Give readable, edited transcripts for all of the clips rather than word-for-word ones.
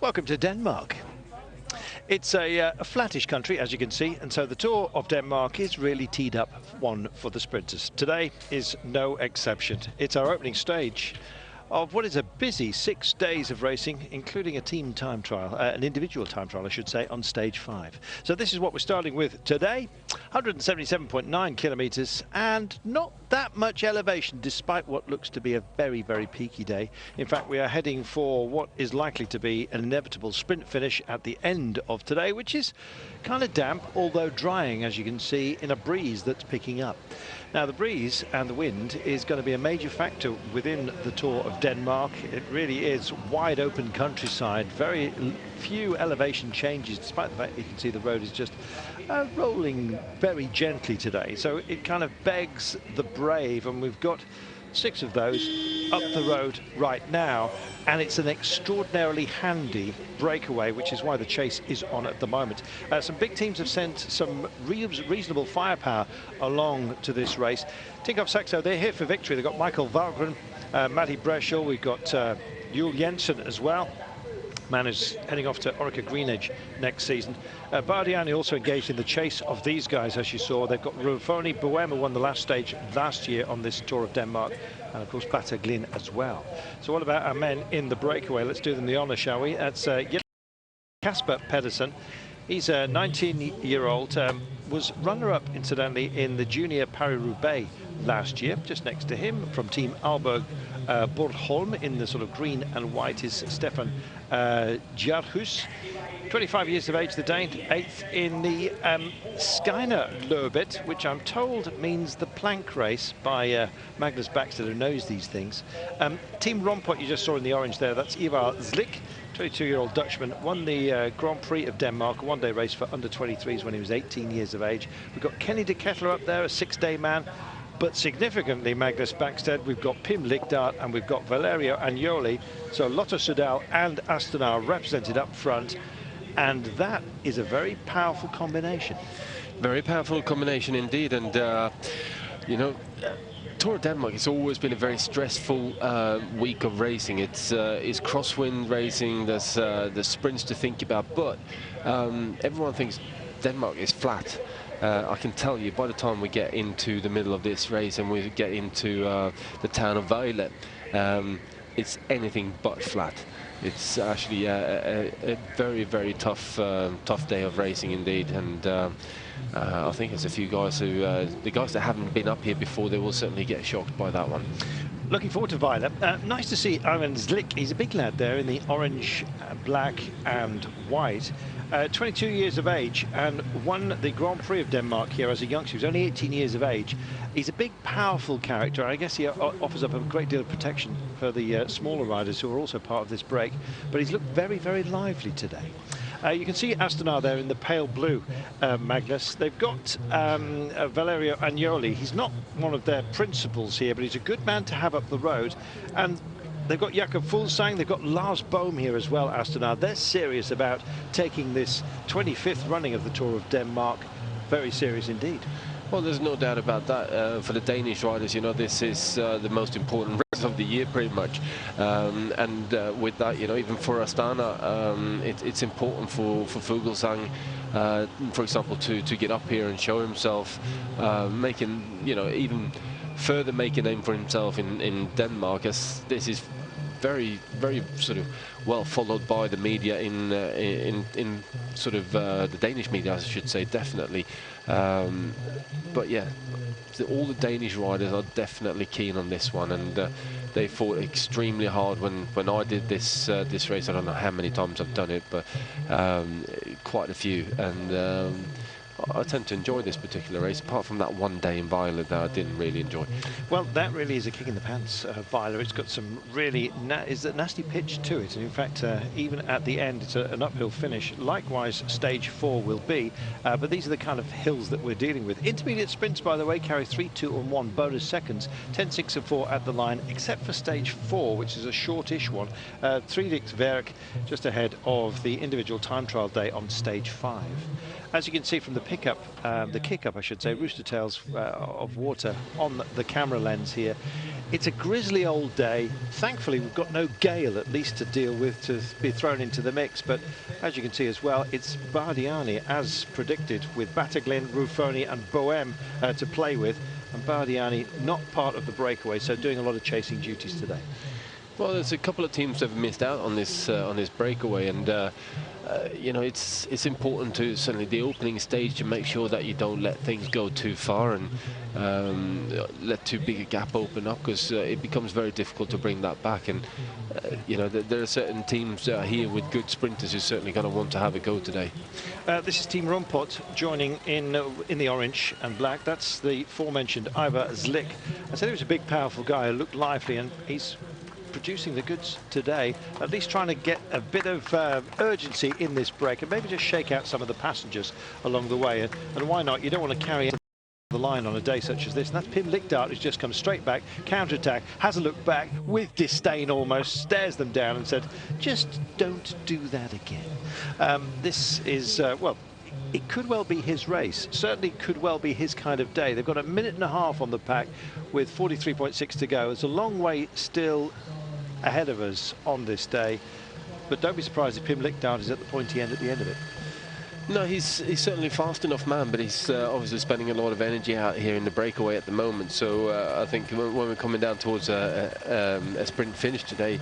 Welcome to Denmark. It's a flattish country, as you can see, and so the Tour of Denmark is really teed up one for the sprinters. Today is no exception. It's our opening stage of what is a busy 6 days of racing, including a team time trial, an individual time trial, I should say, on stage 5. So this is what we're starting with today. 177.9 kilometers and not that much elevation, despite what looks to be a very, very peaky day. In fact, we are heading for what is likely to be an inevitable sprint finish at the end of today, which is kind of damp, although drying, as you can see, in a breeze that's picking up. Now, the breeze and the wind is going to be a major factor within the Tour of Denmark. It really is wide open countryside, very few elevation changes, despite the fact that you can see the road is just rolling very gently today. So it kind of begs the brave, and we've got 6 of those up the road right now, and it's an extraordinarily handy breakaway, which is why the chase is on at the moment. Some big teams have sent some reasonable firepower along to this race. Tinkoff Saxo, they're here for victory. They've got Michael Valgren, Matti Breschel, we've got Juul Jensen as well. Man is heading off to Orica Greenedge next season. Bardiani also engaged in the chase of these guys, as you saw. They've got Rufoni, Boema won the last stage last year on this Tour of Denmark, and of course Battaglin as well. So what about our men in the breakaway? Let's do them the honour, shall we? That's Kasper Pedersen. He's a 19-year-old, was runner-up, incidentally, in the Junior Paris-Roubaix last year. Just next to him, from Team Aalborg Bornholm, in the sort of green and white, is Stefan Djurhuus. 25 years of age, the Dane, 8th in the Skyner Løbet, which I'm told means the plank race, by Magnus Baxter, who knows these things. Team Rompot, you just saw in the orange there, that's Ivar Slik, 22-year-old Dutchman, won the Grand Prix of Denmark, a one-day race for under 23s when he was 18 years of age. We've got Kenny de Kettler up there, a 6-day man. But significantly, Magnus Backstedt, we've got Pim Ligdaert and we've got Valerio Agnoli. So Lotto Soudal and Astana represented up front. And that is a very powerful combination. Very powerful combination indeed. And, you know, Tour of Denmark has always been a very stressful week of racing. It's crosswind racing, there's sprints to think about. But everyone thinks Denmark is flat. I can tell you, by the time we get into the middle of this race and we get into the town of Vejle, it's anything but flat. It's actually a very, very tough day of racing indeed. And I think there's a few guys who, the guys that haven't been up here before, they will certainly get shocked by that one. Looking forward to Vejle. Nice to see Arjen Slik. He's a big lad there in the orange, black and white. 22 years of age and won the Grand Prix of Denmark here as a youngster. He was only 18 years of age. He's a big, powerful character. I guess he offers up a great deal of protection for the smaller riders who are also part of this break. But he's looked very, very lively today. You can see Astana there in the pale blue, Magnus. They've got Valerio Agnoli. He's not one of their principals here, but he's a good man to have up the road. And they've got Jakob Fuglsang, they've got Lars Bohm here as well, Astana. They're serious about taking this 25th running of the Tour of Denmark. Very serious indeed. Well, there's no doubt about that. For the Danish riders, you know, this is the most important race of the year, pretty much. And with that, you know, even for Astana, it's important for Fuglsang, for example, to get up here and show himself, making, you know, even further make a name for himself in Denmark, as this is very, very sort of well followed by the media in sort of the Danish media, I should say, definitely. But yeah, all the Danish riders are definitely keen on this one, and they fought extremely hard when I did this race. I don't know how many times I've done it, but quite a few. And I tend to enjoy this particular race, apart from that one day in Vejle that I didn't really enjoy. Well, that really is a kick in the pants, Vejle. It's got some really nasty pitch to it, and in fact, even at the end, it's an uphill finish. Likewise, stage 4 will be, but these are the kind of hills that we're dealing with. Intermediate sprints, by the way, carry 3, 2 and 1 bonus seconds, 10, 6 and 4 at the line, except for stage 4, which is a shortish one. Frederiksværk just ahead of the individual time trial day on stage 5. As you can see from the pick up, the kick up, I should say, rooster tails of water on the camera lens here. It's a grisly old day. Thankfully, we've got no gale, at least, to deal with, to be thrown into the mix. But as you can see as well, it's Bardiani, as predicted, with Battaglin, Ruffoni and Bohème to play with. And Bardiani not part of the breakaway, so doing a lot of chasing duties today. Well, there's a couple of teams that have missed out on this breakaway, and you know, it's important to certainly the opening stage to make sure that you don't let things go too far and let too big a gap open up, because it becomes very difficult to bring that back. And you know, there are certain teams here with good sprinters who're certainly going to want to have a go today. This is Team Rompot joining in the orange and black. That's the aforementioned Ivar Zlik. I said he was a big, powerful guy who looked lively, and he's producing the goods today, at least trying to get a bit of urgency in this break and maybe just shake out some of the passengers along the way. And why not? You don't want to carry the line on a day such as this. And that's Pim Lichtart, who's just come straight back, counter-attack, has a look back with disdain almost, stares them down and said, just don't do that again. This is, well, it could well be his race, certainly could well be his kind of day. They've got a minute and a half on the pack with 43.6 to go. It's a long way still ahead of us on this day, but don't be surprised if Pim Lichtart is at the pointy end at the end of it. No, he's certainly fast enough man, but he's obviously spending a lot of energy out here in the breakaway at the moment. So I think when we're coming down towards a sprint finish today,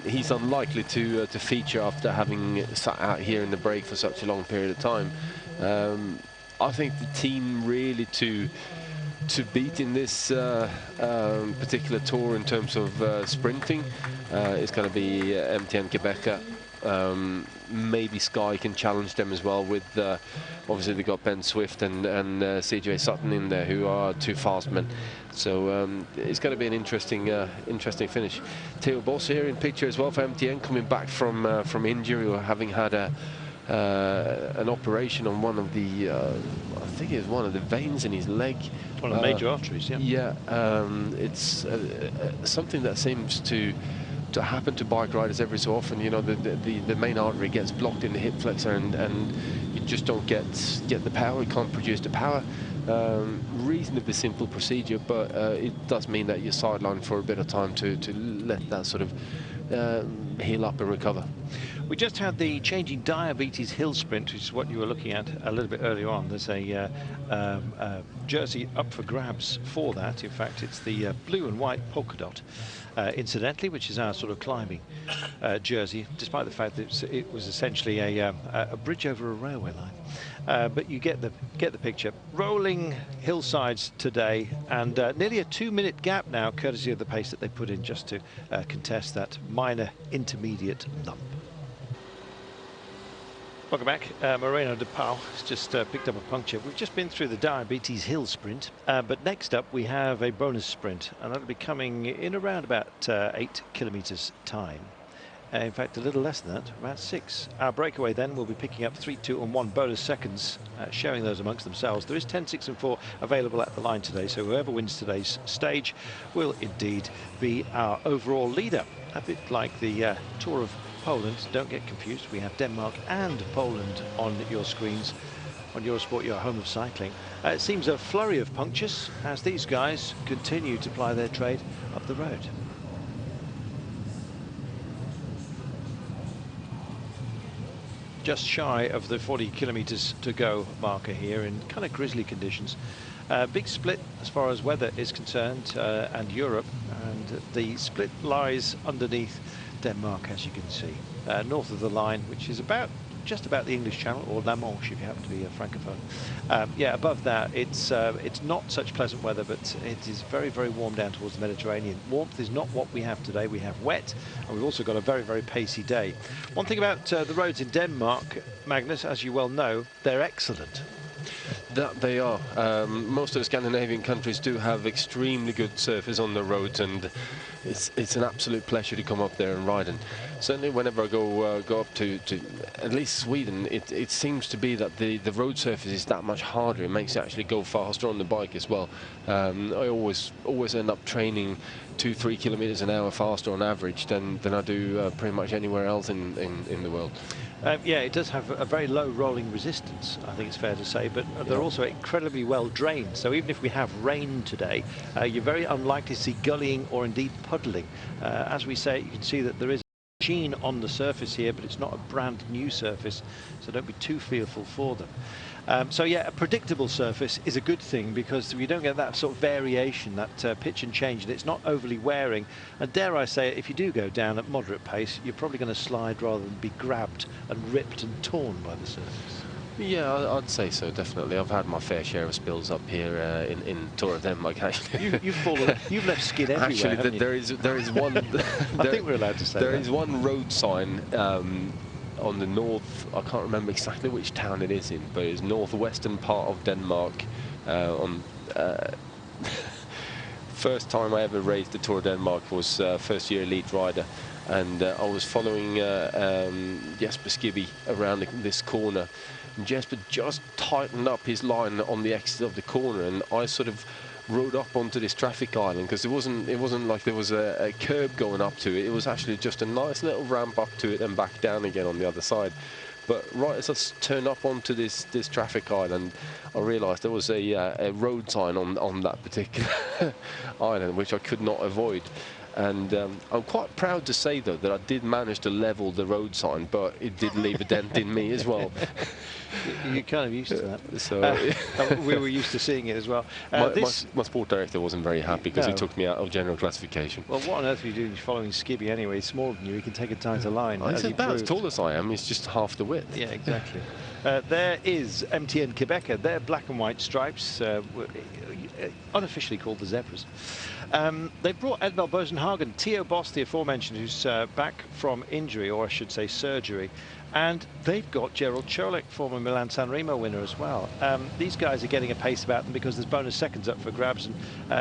he's unlikely to feature after having sat out here in the break for such a long period of time. I think the team really to beat in this particular tour in terms of sprinting is going to be MTN Quebec. Maybe Sky can challenge them as well with obviously they've got Ben Swift and CJ Sutton in there, who are two fast men. So it's going to be an interesting finish. Theo Bos here in picture as well for MTN, coming back from injury or having had an operation on one of the I think it was one of the veins in his leg. One of the major arteries, yeah. Yeah, it's something that seems to happen to bike riders every so often. You know, the main artery gets blocked in the hip flexor, and you just don't get the power. You can't produce the power. Reasonably simple procedure, but it does mean that you're sidelined for a bit of time to let that sort of heal up and recover. We just had the Changing Diabetes Hill Sprint, which is what you were looking at a little bit earlier on. There's a jersey up for grabs for that. In fact, it's the blue and white polka dot, incidentally, which is our sort of climbing jersey, despite the fact that it was essentially a bridge over a railway line. But you get the picture. Rolling hillsides today, and nearly a 2-minute gap now, courtesy of the pace that they put in just to contest that minor intermediate lump. Welcome back. Moreno de Pau has just picked up a puncture. We've just been through the Diabetes Hill Sprint, but next up we have a bonus sprint, and that'll be coming in around about 8 kilometers time. In fact, a little less than that, about 6. Our breakaway then will be picking up 3, 2 and 1 bonus seconds, sharing those amongst themselves. There is 10, 6 and 4 available at the line today, so whoever wins today's stage will indeed be our overall leader. A bit like the Tour of Poland. Don't get confused, we have Denmark and Poland on your screens on Eurosport, your home of cycling. It seems a flurry of punctures as these guys continue to ply their trade up the road. Just shy of the 40 kilometers to go marker here in kind of grisly conditions. Big split as far as weather is concerned, and Europe, and the split lies underneath Denmark, as you can see, north of the line, which is just about the English Channel, or La Manche if you happen to be a francophone. Yeah, above that it's not such pleasant weather, but it is very, very warm down towards the Mediterranean. Warmth is not what we have today. We have wet, and we've also got a very, very pacey day. One thing about the roads in Denmark, Magnus, as you well know, they're excellent. That they are. Most of the Scandinavian countries do have extremely good surface on the roads, and it's an absolute pleasure to come up there and ride. And certainly whenever I go up to at least Sweden, it seems to be that the road surface is that much harder. It makes it actually go faster on the bike as well. I always end up training 2-3 kilometers an hour faster on average than I do pretty much anywhere else in the world. Yeah, it does have a very low rolling resistance, I think it's fair to say, but they're also incredibly well drained. So even if we have rain today, you're very unlikely to see gullying or indeed puddling. As we say, you can see that there is sheen on the surface here, but it's not a brand new surface, so don't be too fearful for them. So yeah, a predictable surface is a good thing because we don't get that sort of variation, that pitch and change, and it's not overly wearing. And dare I say it, if you do go down at moderate pace, you're probably going to slide rather than be grabbed and ripped and torn by the surface. Yeah, I'd say so, definitely. I've had my fair share of spills up here in Tour of Denmark. You've fallen, you've left skid everywhere. Actually, there is one. I think we're allowed to say there is one road sign on the north. I can't remember exactly which town it is in, but it's northwestern part of Denmark. First time I ever raced the Tour of Denmark was first year elite rider, and I was following Jesper Skibby around this corner. And Jesper just tightened up his line on the exit of the corner, and I sort of rode up onto this traffic island because it wasn't like there was a curb going up to it. It was actually just a nice little ramp up to it and back down again on the other side. But right as I turned up onto this traffic island, I realised there was a road sign on that particular island, which I could not avoid. And I'm quite proud to say, though, that I did manage to level the road sign, but it did leave a dent in me as well. You're kind of used to that. So we were used to seeing it as well. My sport director wasn't very happy because he took me out of general classification. Well, what on earth are you doing following Skibby anyway? He's smaller than you. He can take a tighter line. I said that, as tall as I am, it's just half the width. Yeah, exactly. There is MTN Quebec. They're black and white stripes, unofficially called the Zebras. They've brought Edvald Bosenhagen, Theo Boss, the aforementioned, who's back from injury, or I should say surgery. And they've got Gerald Cholik, former Milan-San Remo winner as well. These guys are getting a pace about them because there's bonus seconds up for grabs, and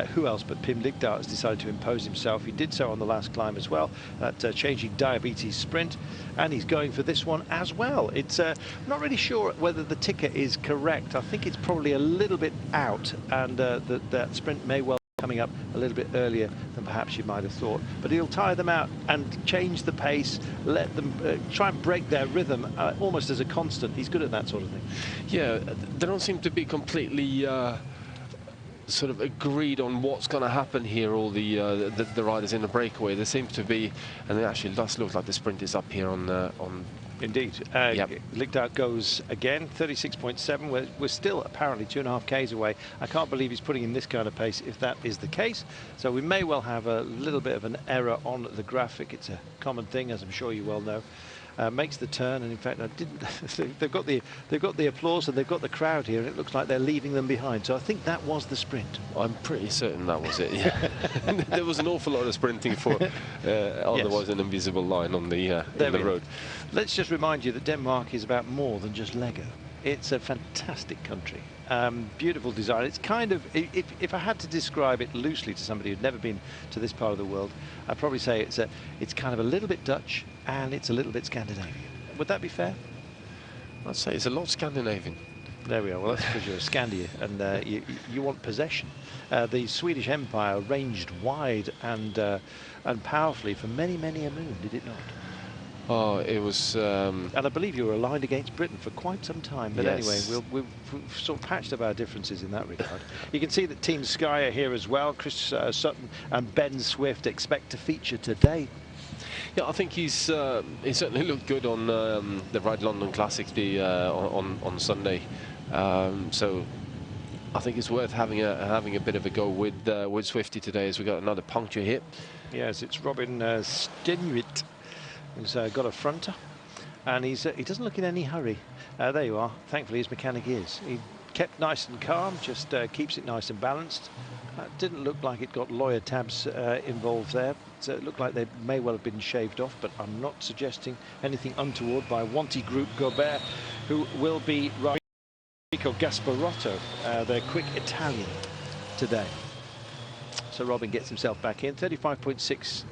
who else but Pim Ligdaert has decided to impose himself. He did so on the last climb as well, that changing diabetes sprint, and he's going for this one as well. It's not really sure whether the ticker is correct. I think it's probably a little bit out, and that sprint may well coming up a little bit earlier than perhaps you might have thought, but he'll tire them out and change the pace, let them try and break their rhythm almost as a constant. He's good at that sort of thing. Yeah, they don't seem to be completely sort of agreed on what's going to happen here, all the riders in the breakaway. There seems to be, and it actually does look like the sprint is up here on Indeed. Yep. Ligdaert goes again, 36.7. We're still apparently 2.5 Ks away. I can't believe he's putting in this kind of pace if that is the case. So we may well have a little bit of an error on the graphic. It's a common thing, as I'm sure you well know. Makes the turn, and in fact, I didn't. they've got the applause and they've got the crowd here, and it looks like they're leaving them behind. So I think that was the sprint. I'm pretty certain that was it. Yeah. There was an awful lot of sprinting for otherwise an invisible line on the road. Let's just remind you that Denmark is about more than just Lego. It's a fantastic country. Beautiful design. It's kind of, if I had to describe it loosely to somebody who'd never been to this part of the world, I'd probably say it's kind of a little bit Dutch and it's a little bit Scandinavian. Would that be fair? I'd say it's a lot Scandinavian. There we are. Well, that's because you're a Scandia and you want possession. The Swedish Empire ranged wide and powerfully for many, many a moon, did it not? Oh, it was... and I believe you were aligned against Britain for quite some time. But yes. Anyway, we've sort of patched up our differences in that regard. You can see that Team Sky are here as well. Chris Sutton and Ben Swift expect to feature today. Yeah, I think he certainly looked good on the Ride London Classics on Sunday. So I think it's worth having a bit of a go with Swifty today, as we got another puncture hit. Yes, it's Robin Stenhuit who's got a fronter, and he doesn't look in any hurry. There you are. Thankfully, his mechanic is. He kept nice and calm, just keeps it nice and balanced. Didn't look like it got lawyer tabs involved there. So it looked like they may well have been shaved off, but I'm not suggesting anything untoward by Wanty Group Gobert, who will be Rico Gasparotto, their quick Italian today. So Robin gets himself back in, 35.6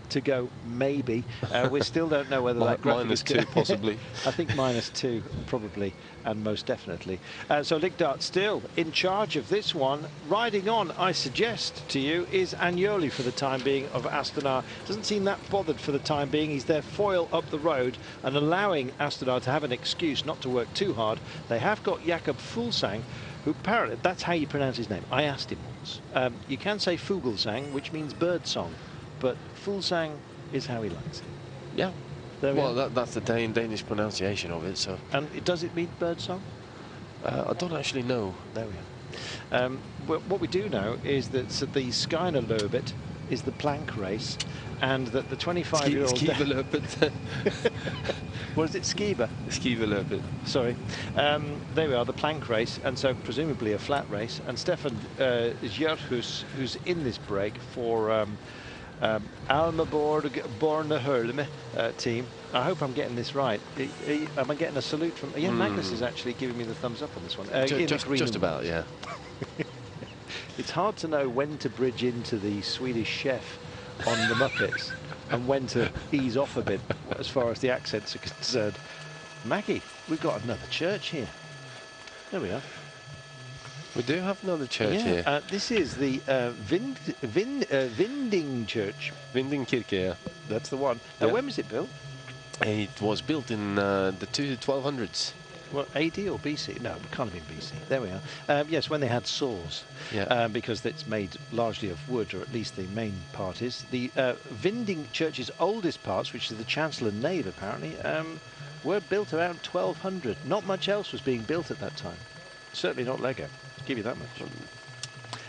to go, maybe. We still don't know whether that graphic is -2 possibly. I think -2 probably, and most definitely. So Liggedal still in charge of this one. Riding on, I suggest to you, is Agnoli for the time being of Astana. Doesn't seem that bothered for the time being. He's their foil up the road and allowing Astana to have an excuse not to work too hard. They have got Jakob Fuglsang, who apparently, that's how you pronounce his name. I asked him once. You can say Fuglsang, which means bird song, but Fuglsang is how he likes it. Yeah. Well, that's the Danish pronunciation of it. So. And does it mean bird song? I don't actually know. There we are. What we do know is that the Skijnerloopet is the plank race, and that the 25-year-old... Skiverloopet. What is it? Skiver? Skiverloopet. Sorry. There we are, the plank race, and so presumably a flat race. And Stefan Gjørhus, who's in this break for Almaborg Bornholm team. I hope I'm getting this right. Am I getting a salute from... Yeah, Magnus is actually giving me the thumbs up on this one. Just about, yeah. It's hard to know when to bridge into the Swedish chef on the Muppets and when to ease off a bit as far as the accents are concerned. Maggie, we've got another church here. There we are. We do have another church here. This is the Vinding Church. Vindingkirke, yeah. That's the one. Now, when was it built? It was built in the 1200s. Well, AD or BC? No, it can't have been BC. There we are. Yes, when they had saws. Yeah. Because it's made largely of wood, or at least the main part is. The Vinding Church's oldest parts, which is the chancel and nave, apparently, were built around 1200. Not much else was being built at that time. Certainly not Lego. I'll give you that much.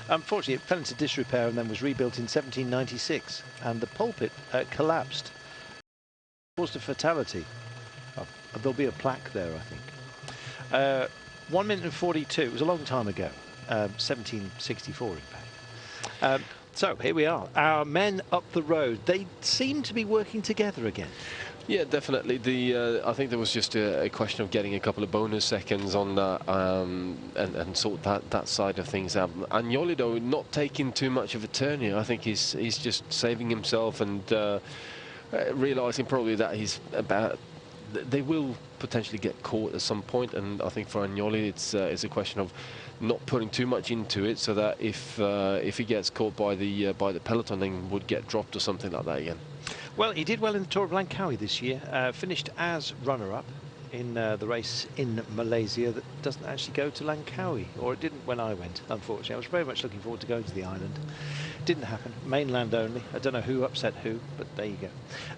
Unfortunately, it fell into disrepair and then was rebuilt in 1796, and the pulpit collapsed. Caused a fatality. There'll be a plaque there, I think. 1 minute and 42. It was a long time ago. 1764, in fact. So here we are. Our men up the road. They seem to be working together again. Yeah, definitely. I think there was just a question of getting a couple of bonus seconds on that and sort that side of things out. Agnoli, though, not taking too much of a turn here. I think he's just saving himself and realising probably that they will potentially get caught at some point, and I think for Agnoli it's a question of not putting too much into it, so that if he gets caught by the peloton, then would get dropped or something like that again. Well, he did well in the Tour of Langkawi this year, finished as runner-up in the race in Malaysia that doesn't actually go to Langkawi, or it didn't when I went, unfortunately. I was very much looking forward to going to the island. Didn't happen. Mainland only. I don't know who upset who, but there you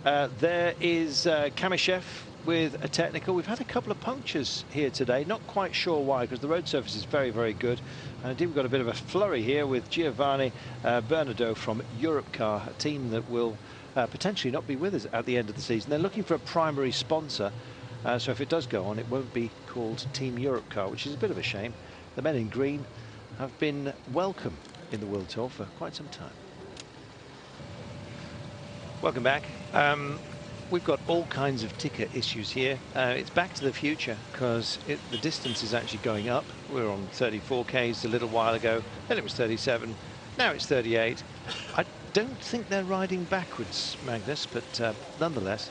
go. There is Kamyshev with a technical. We've had a couple of punctures here today. Not quite sure why, because the road surface is very, very good. And indeed, we've got a bit of a flurry here with Giovanni Bernardo from Europcar, a team that will potentially not be with us at the end of the season. They're looking for a primary sponsor. So if it does go on, it won't be called Team Europcar, which is a bit of a shame. The men in green have been welcome in the World Tour for quite some time. Welcome back. We've got all kinds of ticket issues here. It's back to the future because the distance is actually going up. We were on 34 Ks a little while ago, then it was 37, now it's 38. I don't think they're riding backwards, Magnus, but nonetheless,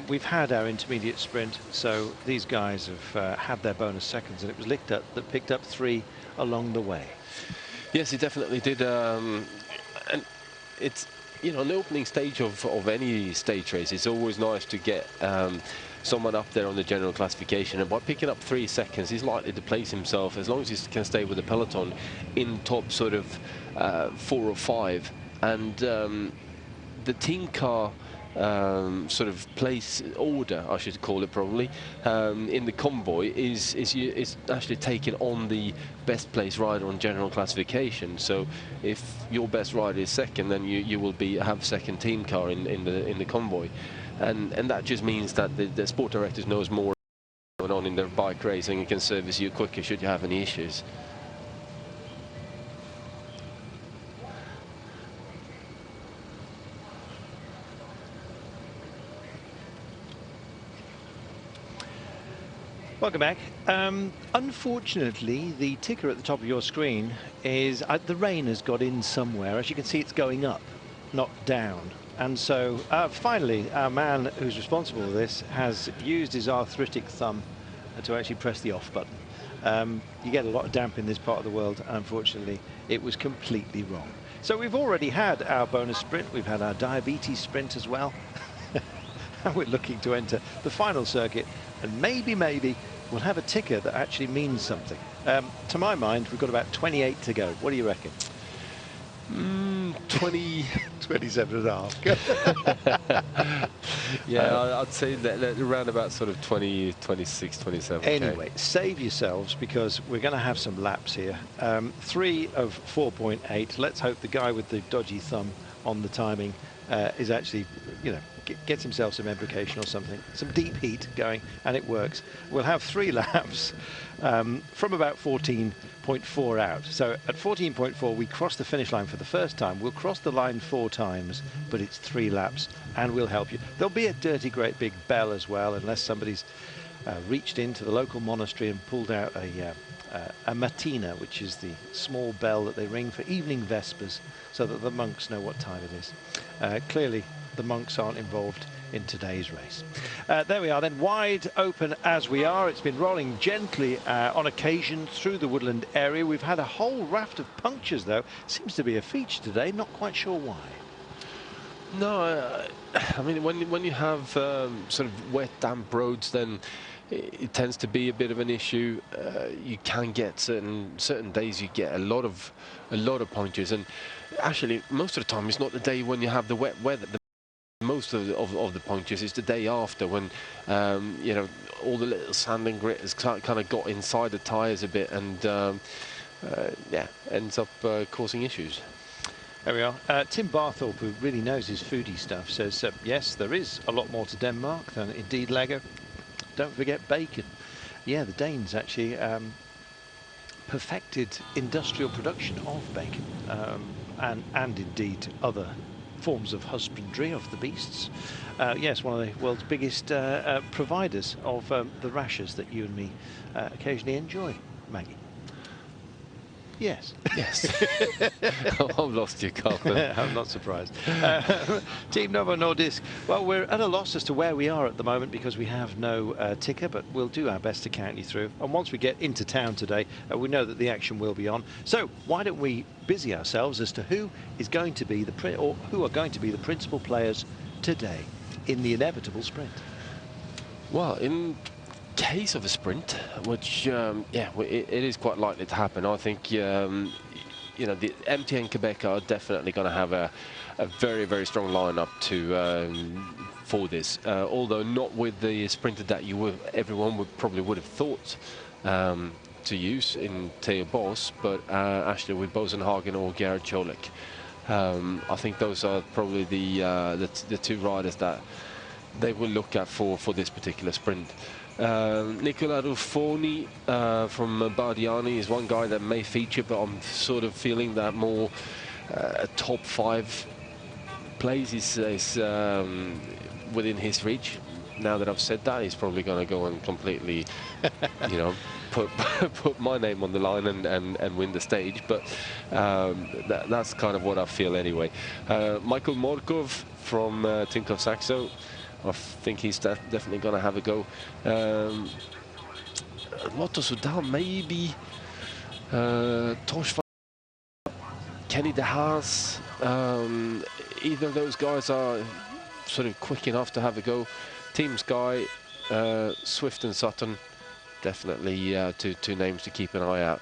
we've had our intermediate sprint, so these guys have had their bonus seconds, and it was Liggedal that picked up 3 along the way. Yes, he definitely did, and it's, you know, an opening stage of any stage race, it's always nice to get someone up there on the general classification, and by picking up 3 seconds, he's likely to place himself, as long as he can stay with the peloton, in top sort of 4 or 5. And the team car sort of place order, I should call it probably, in the convoy is actually taken on the best place rider on general classification. So if your best rider is second, then you will have second team car in the convoy, and that just means that the sport directors knows more going on in their bike racing and can service you quicker should you have any issues. Welcome back. Unfortunately, the ticker at the top of your screen is the rain has got in somewhere. As you can see, it's going up, not down. And so finally, our man who's responsible for this has used his arthritic thumb to actually press the off button. You get a lot of damp in this part of the world, and unfortunately it was completely wrong. So we've already had our bonus sprint, we've had our diabetes sprint as well. And we're looking to enter the final circuit, and maybe we'll have a ticker that actually means something. To my mind, we've got about 28 to go. What do you reckon? 27 and a half. Yeah, I'd say that around about sort of 20, 26, 27. Anyway, save yourselves, because we're going to have some laps here. 3 of 4.8. Let's hope the guy with the dodgy thumb on the timing is actually, gets himself some embrocation or something, some deep heat going, and it works. We'll have 3 laps from about 14.4 out. So at 14.4, we cross the finish line for the first time. We'll cross the line 4 times, but it's 3 laps, and we'll help you. There'll be a dirty great big bell as well, unless somebody's reached into the local monastery and pulled out a matina, which is the small bell that they ring for evening vespers, so that the monks know what time it is. Clearly, the monks aren't involved in today's race. There we are then, wide open as we are. It's been rolling gently on occasion through the woodland area. We've had a whole raft of punctures, though. Seems to be a feature today, not quite sure why. No, I mean, when you have sort of wet, damp roads, then it tends to be a bit of an issue. You can get certain days you get a lot of punctures, and actually most of the time it's not the day when you have the wet weather. Most of the punctures is the day after, when all the little sand and grit has kind of got inside the tyres a bit, and yeah, ends up causing issues. There we are. Tim Barthorpe, who really knows his foodie stuff, says yes, there is a lot more to Denmark than indeed Lego. Don't forget bacon. Yeah, the Danes actually perfected industrial production of bacon, and indeed other forms of husbandry of the beasts. Yes, one of the world's biggest providers of the rashers that you and me occasionally enjoy, Maggie. Yes. Yes. I've lost you, Carlton. I'm not surprised. Team Novo Nordisk, well, we're at a loss as to where we are at the moment, because we have no ticker, but we'll do our best to count you through. And once we get into town today, we know that the action will be on. So why don't we busy ourselves as to who is going to be who are going to be the principal players today in the inevitable sprint? Well, in case of a sprint, which yeah, it is quite likely to happen, I think the MTN Quebec are definitely going to have a very, very strong lineup for this, although not with the sprinter that everyone probably would have thought to use in Theo Bos, but actually with Bosenhagen or Gerhard Cholik. I think those are probably the 2 riders that they will look at for this particular sprint. Nicola Ruffoni from Bardiani is one guy that may feature, but I'm sort of feeling that more a top 5 place is within his reach. Now that I've said that, he's probably going to go and completely, put my name on the line and win the stage. But that's kind of what I feel anyway. Michael Morkov from Tinkoff Saxo, I think he's definitely going to have a go. Lotto Soudal, maybe. Tosh, Kenny De Haas. Either of those guys are sort of quick enough to have a go. Team Sky, Swift and Sutton, definitely 2 names to keep an eye out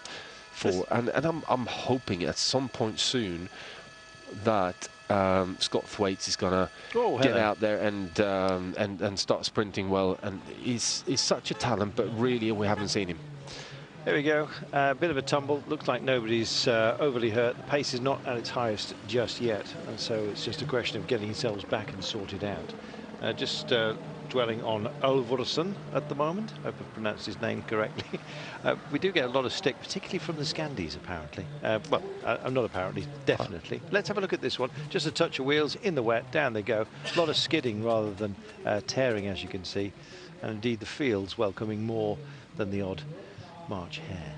for. And I'm hoping at some point soon that Scott Thwaites is going to get out there and start sprinting well. And he's such a talent, but really we haven't seen him. There we go. A bit of a tumble. Looks like nobody's overly hurt. The pace is not at its highest just yet, and so it's just a question of getting yourselves back and sorted out. Just dwelling on Olvorsson at the moment. I hope I've pronounced his name correctly. We do get a lot of stick, particularly from the Scandies, apparently. Well, not apparently, definitely. Let's have a look at this one. Just a touch of wheels in the wet, down they go. A lot of skidding rather than tearing, as you can see. And indeed, the field's welcoming more than the odd March hare.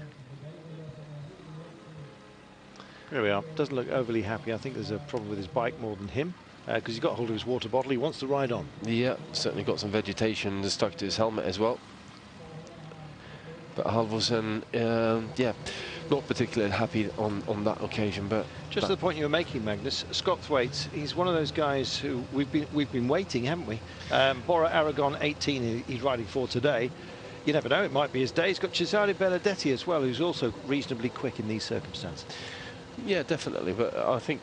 Here we are. Doesn't look overly happy. I think there's a problem with his bike more than him. because he's got hold of his water bottle. He wants to ride on. Yeah, certainly got some vegetation stuck to his helmet as well. But Halvorsen, yeah, not particularly happy on that occasion. But just to the point you were making, Magnus, Scott Thwaite, he's one of those guys who we've been waiting, haven't we? Bora Aragon 18, he's riding for today. You never know, it might be his day. He's got Cesare Benedetti as well, who's also reasonably quick in these circumstances. Yeah, definitely. But I think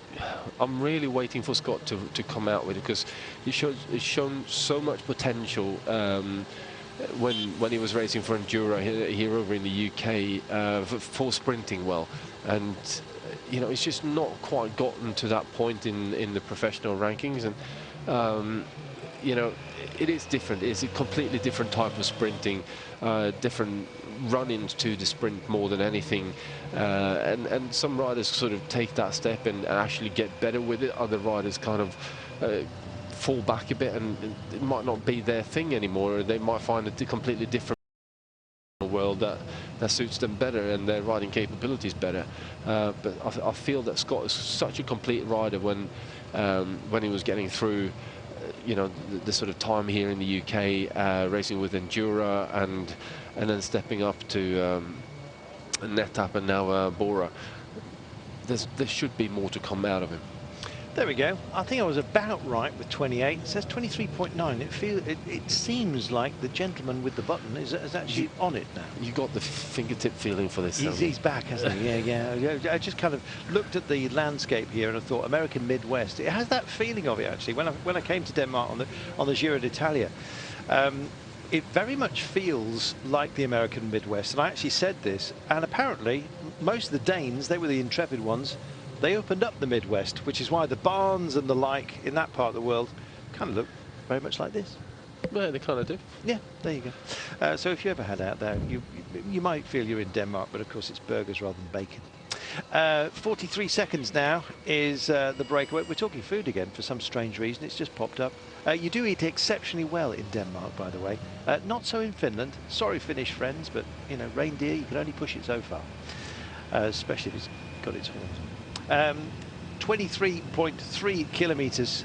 I'm really waiting for Scott to come out with it, because he's shown so much potential when he was racing for Endura here over in the UK for sprinting well, and you know, it's just not quite gotten to that point in the professional rankings, and you know, it is different. It's a completely different type of sprinting, different run-ins to the sprint more than anything, and some riders sort of take that step and actually get better with it. Other riders kind of fall back a bit, and it might not be their thing anymore. They might find a completely different world that suits them better, and their riding capabilities better. But I feel that Scott is such a complete rider when he was getting through, you know, the sort of time here in the UK, racing with Endura, and then stepping up to NetApp and now Bora. There should be more to come out of him. There we go. I think I was about right with 28. It says 23.9. It seems like the gentleman with the button is actually on it now. You got the fingertip feeling for this. He's back, hasn't he? Yeah. I just kind of looked at the landscape here and I thought American Midwest. It has that feeling of it actually. When I came to Denmark on the Giro d'Italia, it very much feels like the American Midwest. And I actually said this, and apparently most of the Danes, they were the intrepid ones. They opened up the Midwest, which is why the barns and the like in that part of the world kind of look very much like this. Yeah, they kind of do. Yeah, there you go. So if you ever head out there, you might feel you're in Denmark, but of course it's burgers rather than bacon. 43 seconds now is the breakaway. We're talking food again for some strange reason. It's just popped up. You do eat exceptionally well in Denmark, by the way. Not so in Finland. Sorry, Finnish friends, but you know, reindeer, you can only push it so far, especially if it's got its horns. 23.3 kilometers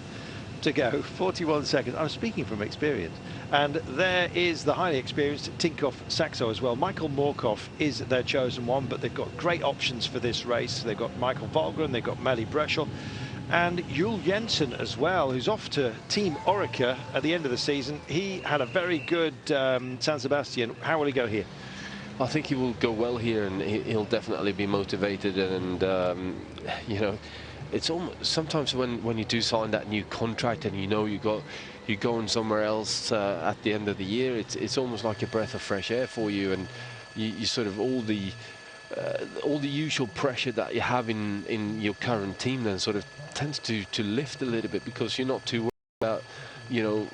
to go, 41 seconds. I'm speaking from experience. And there is the highly experienced Tinkoff Saxo as well. Michael Morkov is their chosen one, but they've got great options for this race. They've got Michael Wahlgren, they've got Mally Breschel, and Jules Jensen as well, who's off to Team Orica at the end of the season. He had a very good San Sebastian. How will he go here? I think he will go well here, and he'll definitely be motivated. And you know, it's almost sometimes when you do sign that new contract and you know you're going somewhere else at the end of the year, it's almost like a breath of fresh air for you, and you sort of all the usual pressure that you have in your current team then sort of tends to lift a little bit, because you're not too worried about, you know,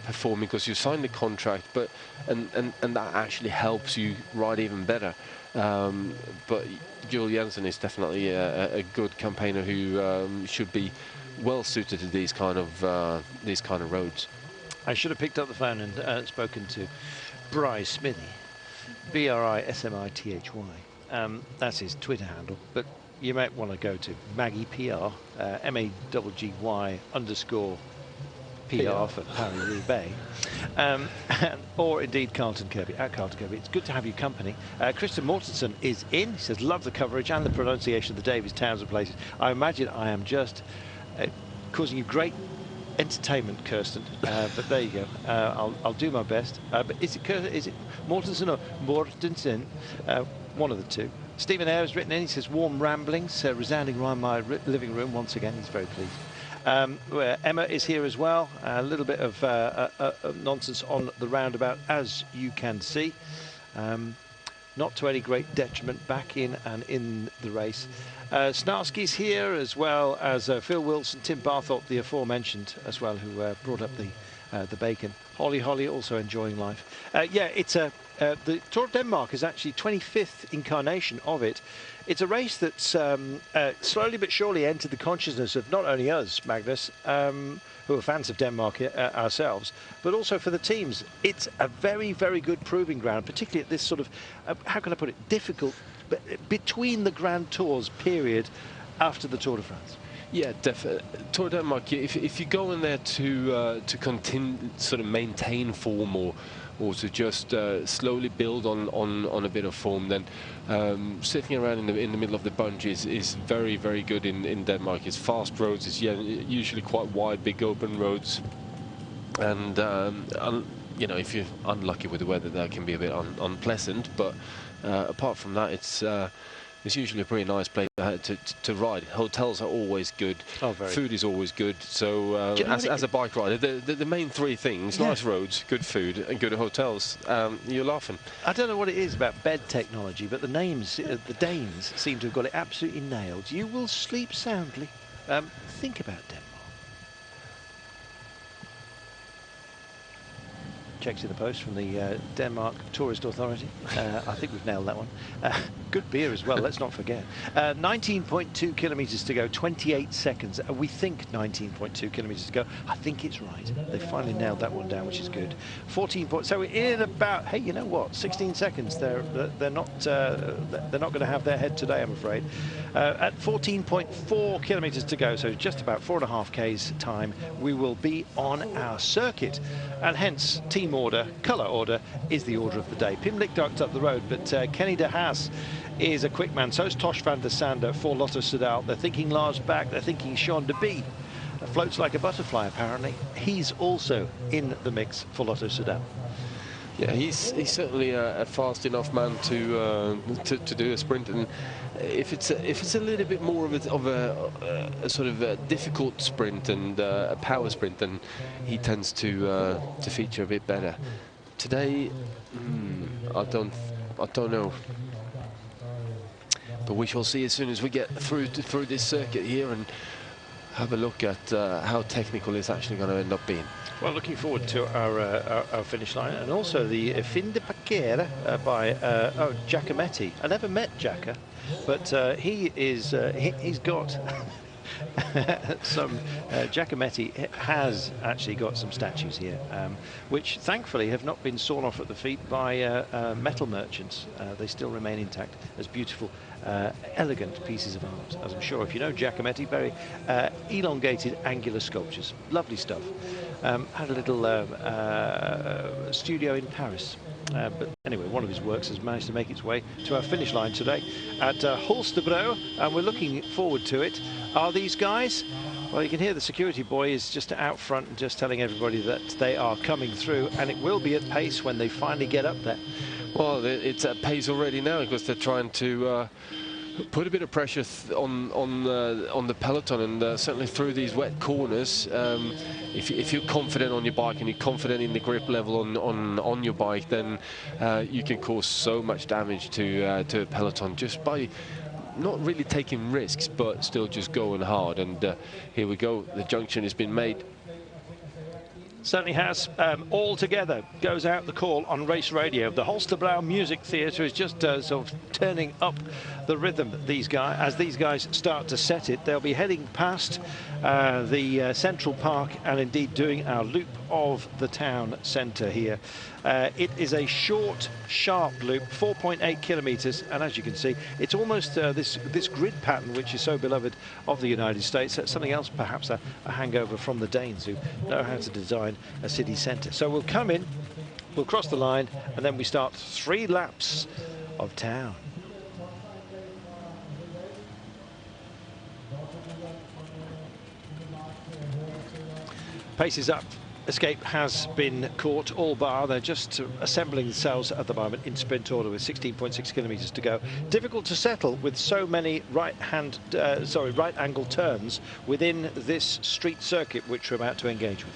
performing because you signed the contract, but and that actually helps you ride even better. But Jules Jensen is definitely a good campaigner who should be well suited to these kind of roads. I should have picked up the phone and spoken to Bry Smithy, BRISMITHY. That's his Twitter handle, but you might want to go to Maggie PR, MAGGY_PR for Paris-Roubaix, or indeed Carlton Kirby, at Carlton Kirby. It's good to have your company. Christian Mortensen is in. He says, love the coverage and the pronunciation of the Davis towns and places. I imagine I am just causing you great entertainment, Kirsten, but there you go. I'll do my best. But is it Mortensen or Mortensen? One of the two. Stephen Eyre has written in. He says, warm ramblings resounding around my living room once again. He's very pleased. Emma is here as well. A little bit of nonsense on the roundabout, as you can see. Not to any great detriment, back in and in the race. Snarsky's here, as well as Phil Wilson, Tim Barthorpe, the aforementioned, as well, who brought up the bacon. Holly also enjoying life. Yeah, it's the Tour of Denmark is actually 25th incarnation of it. It's a race that's slowly but surely entered the consciousness of not only us, Magnus, who are fans of Denmark ourselves, but also for the teams. It's a very, very good proving ground, particularly at this sort of, how can I put it, difficult, between the Grand Tours period after the Tour de France. Yeah, definitely. Tour of Denmark, if you go in there to continue, sort of maintain form, or to just slowly build on a bit of form, then sitting around in the middle of the bunch is very, very good in Denmark. It's fast roads. It's usually quite wide, big open roads, and you know, if you're unlucky with the weather, that can be a bit unpleasant. But apart from that, it's usually a pretty nice place to ride. Hotels are always good. Oh, very. Food is always good. So as a bike rider, the main three things: nice roads, good food, and good hotels. You're laughing. I don't know what it is about bed technology, but the Danes seem to have got it absolutely nailed. You will sleep soundly. Think about Denmark. Checks in the post from the Denmark Tourist Authority. I think we've nailed that one. Good beer as well, let's not forget. 19.2 kilometres to go, 28 seconds. We think 19.2 kilometres to go. I think it's right. They finally nailed that one down, which is good. 14 points. So we're in about, hey, you know what? 16 seconds. They're not going to have their head today, I'm afraid. At 14.4 kilometres to go, so just about 4.5 k's time, we will be on our circuit, and hence team order, colour order, is the order of the day. Pim Lichtdorp's up the road, but Kenny de Haas is a quick man. So is Tosh van der Sande for Lotto Soudal. They're thinking Lars Bak, they're thinking Sean de Bie. Floats like a butterfly, apparently. He's also in the mix for Lotto Soudal. Yeah, he's certainly a fast enough man to do a sprint, and if it's a little bit more of a sort of a difficult sprint and a power sprint, then he tends to feature a bit better. Today, I don't know, but we shall see as soon as we get through this circuit here and have a look at how technical it's actually going to end up being. Well, looking forward to our finish line, and also the Fin de Paquera by Giacometti. I never met Giaca, but he's got some. Giacometti has actually got some statues here, which thankfully have not been sawn off at the feet by metal merchants. They still remain intact as beautiful, elegant pieces of art. As I'm sure if you know Giacometti, very elongated angular sculptures, lovely stuff. Had a little studio in Paris. But anyway, one of his works has managed to make its way to our finish line today at Holstebro, and we're looking forward to it. Are these guys? Well, you can hear the security boy is just out front and just telling everybody that they are coming through, and it will be at pace when they finally get up there. Well, it's at pace already now, because they're trying to put a bit of pressure on the peloton, and certainly through these wet corners. If you're confident on your bike and you're confident in the grip level on your bike, then you can cause so much damage to a peloton just by not really taking risks, but still just going hard. And here we go. The junction has been made. Certainly has. All together goes out the call on Race Radio. The Holstebro Music Theatre is just sort of turning up the rhythm. These guys start to set it. They'll be heading past the Central Park and indeed doing our loop of the town centre here. It is a short, sharp loop, 4.8 kilometres, and as you can see, it's almost this grid pattern which is so beloved of the United States. That's something else, perhaps a hangover from the Danes, who know how to design a city centre. So we'll come in, we'll cross the line, and then we start 3 laps of town. Pace is up. Escape has been caught, all bar. They're just assembling themselves at the moment in sprint order with 16.6 kilometres to go. Difficult to settle with so many right angle turns within this street circuit which we're about to engage with.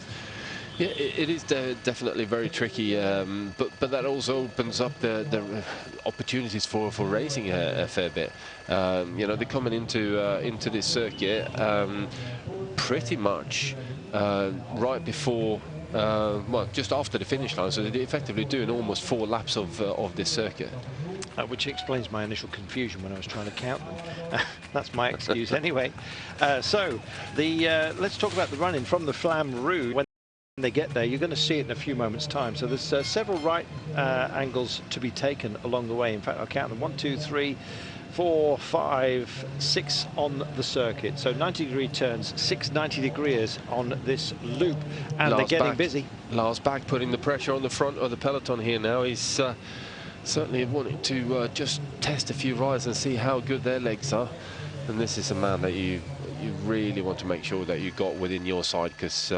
Yeah, it is definitely very tricky, but that also opens up the opportunities for racing a fair bit. You know, they're coming into this circuit pretty much right before, well, just after the finish line, so they're effectively doing almost 4 laps of this circuit. Which explains my initial confusion when I was trying to count them. That's my excuse anyway. So let's talk about the run-in from the Flamme Rouge. When they get there, you're going to see it in a few moments' time. So there's several right angles to be taken along the way. In fact, I'll count them: 1, 2, 3, 4, 5, 6 on the circuit. So 90-degree turns, 6 90-degrees on this loop, and Lars they're getting Bak. busy. Lars Bak putting the pressure on the front of the peloton here now. He's certainly wanting to just test a few rides and see how good their legs are. And this is a man that you really want to make sure that you got within your side, because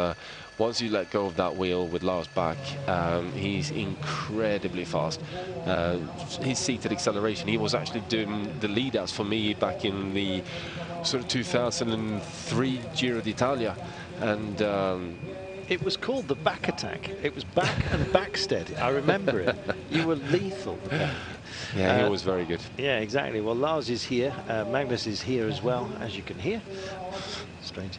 once you let go of that wheel with Lars Bak, he's incredibly fast. His seated acceleration, he was actually doing the lead-outs for me back in the sort of 2003 Giro d'Italia, and it was called the back attack. It was Bak and Backstead. I remember it. You were lethal. Yeah, he was very good. Yeah, exactly. Well, Lars is here. Magnus is here as well, as you can hear. Strange.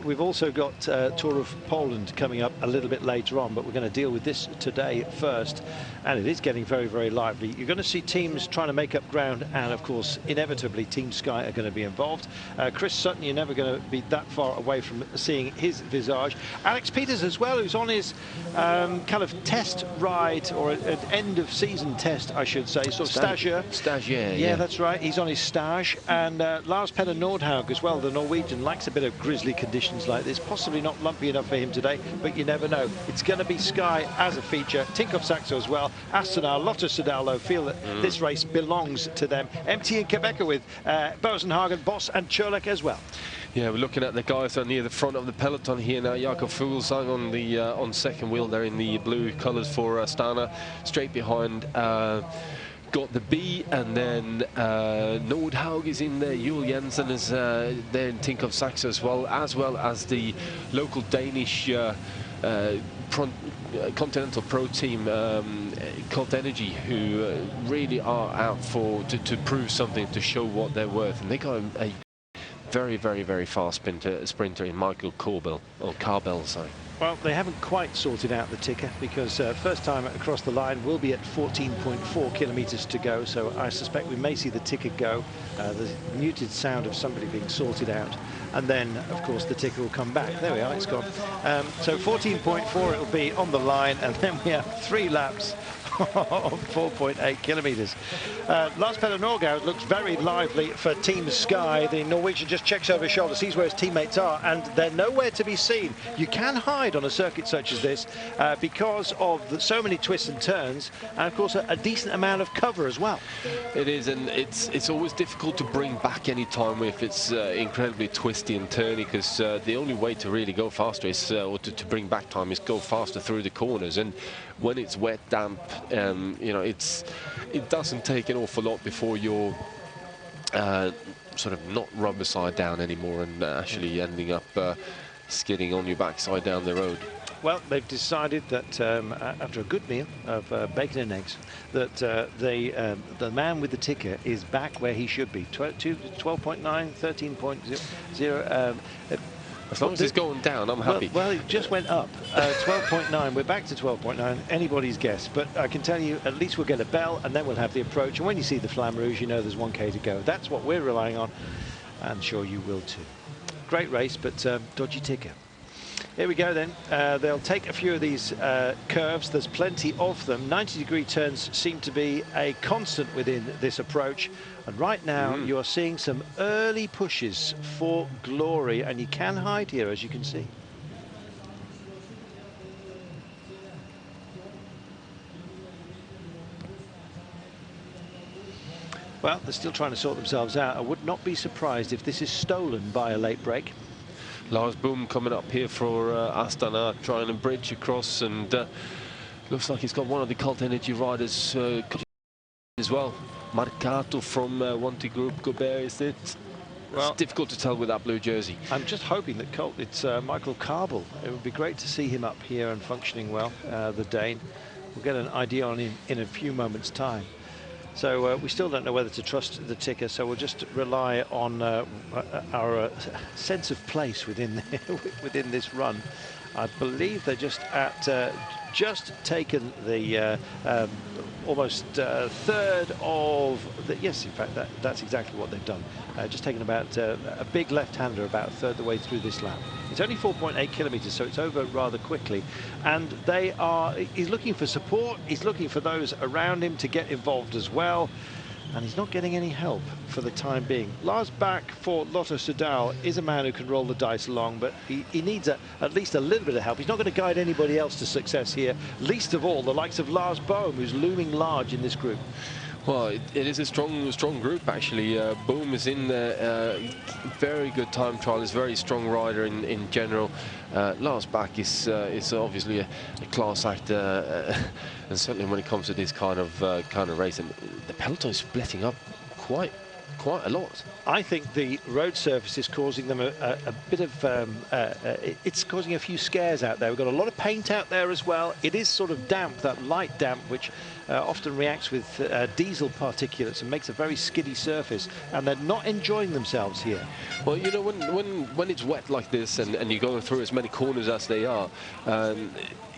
We've also got Tour of Poland coming up a little bit later on, but we're going to deal with this today first, and it is getting very, very lively. You're going to see teams trying to make up ground, and of course, inevitably, Team Sky are going to be involved. Chris Sutton, you're never going to be that far away from seeing his visage. Alex Peters as well, who's on his kind of test ride, or an end-of-season test, I should say, sort of stagiaire. Yeah, that's right. He's on his stage, and Lars Peder Nordhaug as well, the Norwegian, likes a bit of grizzly conditions like this. Possibly not lumpy enough for him today, but you never know. It's going to be Sky as a feature. Tinkoff Saxo as well. Astana, Lotto Sodalo feel that this race belongs to them. MT and Quebecer with Bosenhagen, Boss and Churlek as well. Yeah, we're looking at the guys that are near the front of the peloton here now. Jakob Fuglsang on the on second wheel there in the blue colours for Astana. Straight behind got the B, and then Nordhaug is in there. Juel Jensen is there in Tinkoff Saxo as well as the local Danish Continental Pro team, Cult Energy, who really are out to prove something, to show what they're worth, and they got a very, very, very fast sprinter in Michael Carbel, sorry. Well, they haven't quite sorted out the ticker, because first time across the line will be at 14.4 kilometres to go, so I suspect we may see the ticker go. The muted sound of somebody being sorted out, and then of course the ticker will come back. There we are, it's gone. So 14.4 it'll be on the line, and then we have 3 laps of 4.8 kilometres. Lars Peder Nordhaug looks very lively for Team Sky. The Norwegian just checks over his shoulder, sees where his teammates are, and they're nowhere to be seen. You can hide on a circuit such as this because of so many twists and turns, and of course a decent amount of cover as well. It is, and it's always difficult to bring back any time if it's incredibly twisty and turny, because the only way to really go faster is, or to bring back time, is go faster through the corners. And when it's wet, damp, you know, it doesn't take an awful lot before you're sort of not rubber side down anymore, and actually ending up skidding on your backside down the road. Well, they've decided that after a good meal of bacon and eggs, that the man with the ticker is back where he should be. 12.9, 13.0. As long as it's going down, I'm happy. Well, it just went up. 12.9. We're back to 12.9. Anybody's guess. But I can tell you, at least we'll get a bell, and then we'll have the approach. And when you see the Flamme Rouge, you know there's 1K to go. That's what we're relying on. I'm sure you will too. Great race, but dodgy ticker. Here we go then. They'll take a few of these curves. There's plenty of them. 90-degree turns seem to be a constant within this approach. And right now you're seeing some early pushes for glory, and you can hide here, as you can see. Well, they're still trying to sort themselves out. I would not be surprised if this is stolen by a late break. Lars Boom coming up here for Astana, trying to bridge across, and looks like he's got one of the Cult Energy riders as well. Marcato from Wanty Group. Gobert, is it? Well, it's difficult to tell with that blue jersey. I'm just hoping that it's Michael Carbel. It would be great to see him up here and functioning well, the Dane. We'll get an idea on him in a few moments' time. So we still don't know whether to trust the ticker, so we'll just rely on our sense of place within within this run. I believe they're just at just taken the almost third of the, yes, in fact that's exactly what they've done. Just taken about a big left-hander about a third of the way through this lap. It's only 4.8 kilometers, so it's over rather quickly, and he's looking for support. He's looking for those around him to get involved as well. and he's not getting any help for the time being. Lars Bak for Lotto Soudal is a man who can roll the dice along, but he needs at least a little bit of help. He's not going to guide anybody else to success here, least of all the likes of Lars Bohm, who's looming large in this group. Well, it is a strong group actually. Boom is in there, very good time trial. Is very strong rider in general. Lars Bak is obviously a class act, and certainly when it comes to this kind of race, and the peloton is splitting up quite a lot. I think the road surface is causing them a bit of it's causing a few scares out there. We've got a lot of paint out there as well. It is sort of damp, that light damp, which often reacts with diesel particulates and makes a very skiddy surface, and they're not enjoying themselves here. Well, you know, when it's wet like this and you go through as many corners as they are,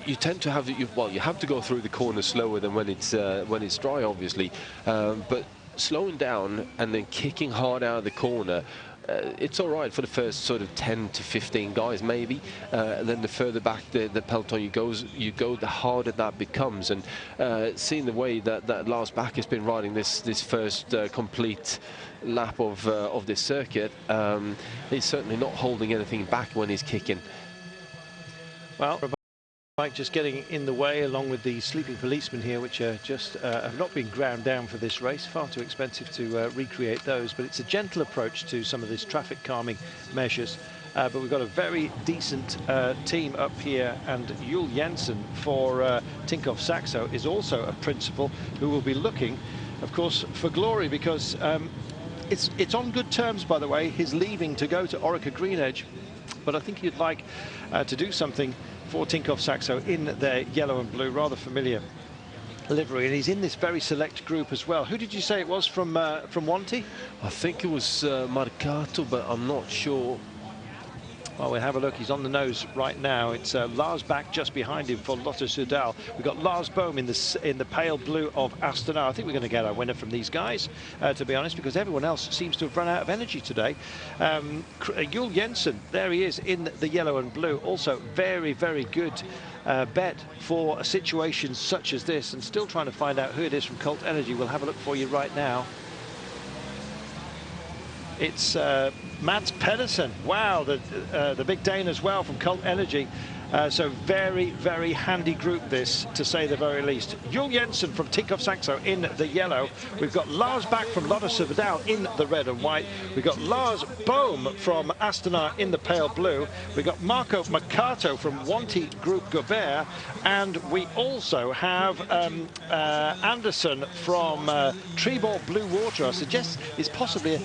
you tend to have you have to go through the corners slower than when it's dry, obviously, but slowing down and then kicking hard out of the corner, it's all right for the first sort of 10 to 15 guys maybe. Then the further back the peloton you go, the harder that becomes. And seeing the way that Lars Bak has been riding this first complete lap of this circuit, he's certainly not holding anything back when he's kicking. Well, Bike just getting in the way, along with the sleeping policemen here, which are just have not been ground down for this race. Far too expensive to recreate those, but it's a gentle approach to some of these traffic calming measures. But we've got a very decent team up here, and Juul Jensen for Tinkoff Saxo is also a principal who will be looking, of course, for glory, because it's on good terms, by the way, his leaving to go to Orica Green Edge. But I think he'd like to do something for Tinkoff Saxo in their yellow and blue, rather familiar livery, and he's in this very select group as well. Who did you say it was from Wanty? I think it was Marcato, but I'm not sure. Well, we'll have a look. He's on the nose right now. It's Lars Bak just behind him for Lotto Soudal. We've got Lars Bohm in the pale blue of Astana. I think we're going to get our winner from these guys, to be honest, because everyone else seems to have run out of energy today. Juul Jensen, there he is in the yellow and blue. Also very, very good bet for a situation such as this, and still trying to find out who it is from Cult Energy. We'll have a look for you right now. It's Mads Pedersen. Wow, the big Dane as well from Cult Energy. So very, very handy group this, to say the very least. Juul Jensen from Tinkoff Saxo in the yellow. We've got Lars Bak from Lotto Soudal in the red and white. We've got Lars Bohm from Astana in the pale blue. We've got Marco Mercato from Wanty Group Gobert. And we also have Anderson from Trebor Blue Water. I suggest is possibly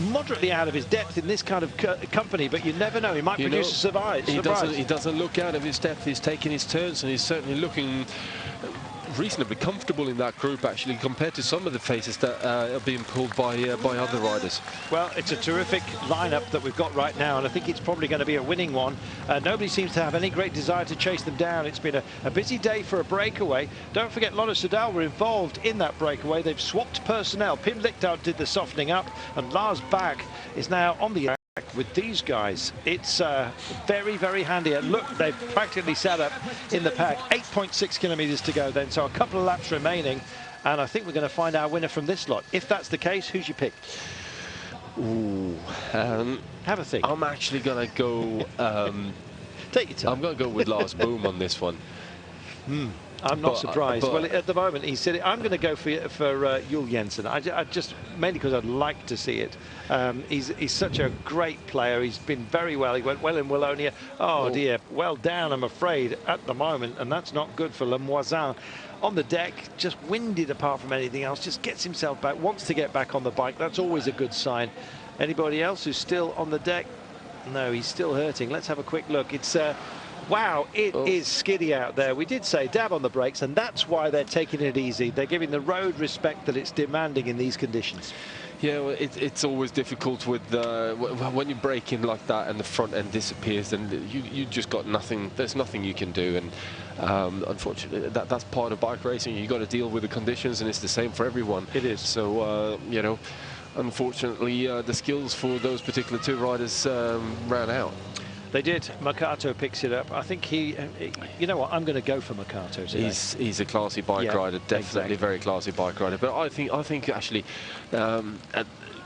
moderately out of his depth in this kind of company, but you never know. He might produce a surprise. He doesn't look out of his depth. He's taking his turns, and he's certainly looking reasonably comfortable in that group, actually, compared to some of the faces that are being pulled by other riders. Well, it's a terrific lineup that we've got right now, and I think it's probably going to be a winning one. Nobody seems to have any great desire to chase them down. It's been a busy day for a breakaway. Don't forget, Lotto Soudal were involved in that breakaway. They've swapped personnel. Pim Lichtau did the softening up, and Lars Bak is now on the with these guys. It's very, very handy. And look, they've practically sat up in the pack. 8.6 kilometers to go then, so a couple of laps remaining, and I think we're going to find our winner from this lot. If that's the case, who's your pick? Ooh, have a think. I'm actually going to go take your time. I'm going to go with Lars Bohm on this one. I'm not surprised. Well, at the moment, he said, I'm going to go for Juul Jensen. I just, mainly because I'd like to see it. He's such a great player. He's been very well. He went well in Wallonia. Oh, dear. Well down, I'm afraid, at the moment. And that's not good for Le Moisin. On the deck, just winded apart from anything else. Just gets himself back, wants to get back on the bike. That's always a good sign. Anybody else who's still on the deck? No, he's still hurting. Let's have a quick look. It's... wow, it is skiddy out there. We did say dab on the brakes, and that's why they're taking it easy. They're giving the road respect that it's demanding in these conditions. Yeah, well, it's always difficult with when you brake in like that and the front end disappears, and you just got nothing. There's nothing you can do, and unfortunately, that's part of bike racing. You got to deal with the conditions, and it's the same for everyone. It is. So you know, unfortunately, the skills for those particular two riders ran out. They did. Mercato picks it up. I think he you know what, I'm going to go for Mercato today. He's a classy bike rider, definitely. Exactly. Very classy bike rider. But I think actually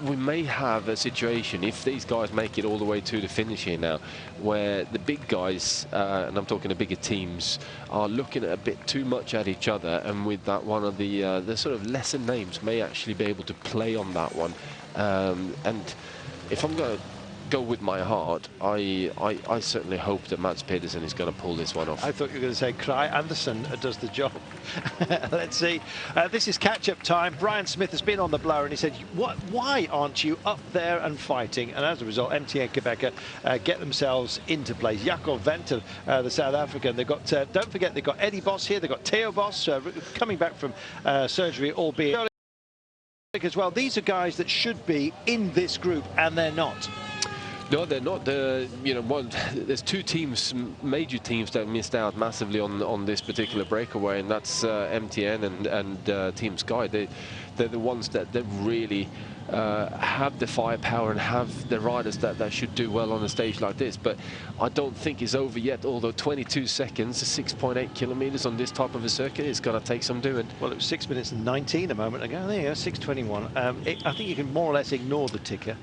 we may have a situation, if these guys make it all the way to the finish here now, where the big guys, and I'm talking the bigger teams, are looking a bit too much at each other, and with that, one of the sort of lesser names may actually be able to play on that one. And if I'm going to go with my heart, I certainly hope that Mads Pedersen is going to pull this one off. I thought you were going to say Krij Andersen does the job. Let's see. This is catch-up time. Brian Smith has been on the blower, and he said, why aren't you up there and fighting? And as a result, MTN Quebec get themselves into place. Jakob Venter, the South African. They've got, don't forget, they've got Eddie Bos here. They've got Theo Bos coming back from surgery, albeit as well. These are guys that should be in this group, and they're not. No, they're not. You know, there's two teams, major teams, that missed out massively on this particular breakaway, and that's MTN and Team Sky. They're the ones that really have the firepower and have the riders that should do well on a stage like this. But I don't think it's over yet, although 22 seconds, 6.8 kilometers on this type of a circuit is going to take some doing. Well, it was 6 minutes and 19 a moment ago. There you go, 6:21. I think you can more or less ignore the ticker.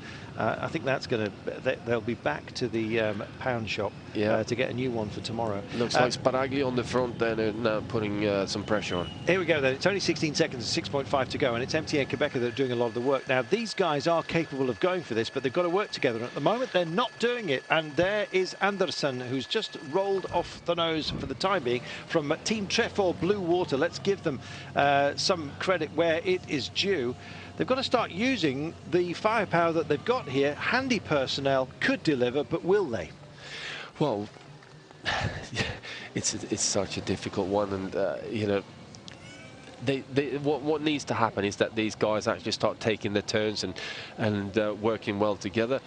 I think that's going to, they'll be back to the pound shop to get a new one for tomorrow. Looks like Sparagli on the front there, now putting some pressure on. Here we go then. It's only 16 seconds and 6.5 to go, and it's MTN Quebec that are doing a lot of the work. Now, these guys are capable of going for this, but they've got to work together. And at the moment, they're not doing it. And there is Andersen, who's just rolled off the nose for the time being from Team Trefor Blue Water. Let's give them some credit where it is due. They've got to start using the firepower that they've got here. Handy personnel could deliver, but will they? Well, it's such a difficult one, and you know, what needs to happen is that these guys actually start taking their turns and working well together.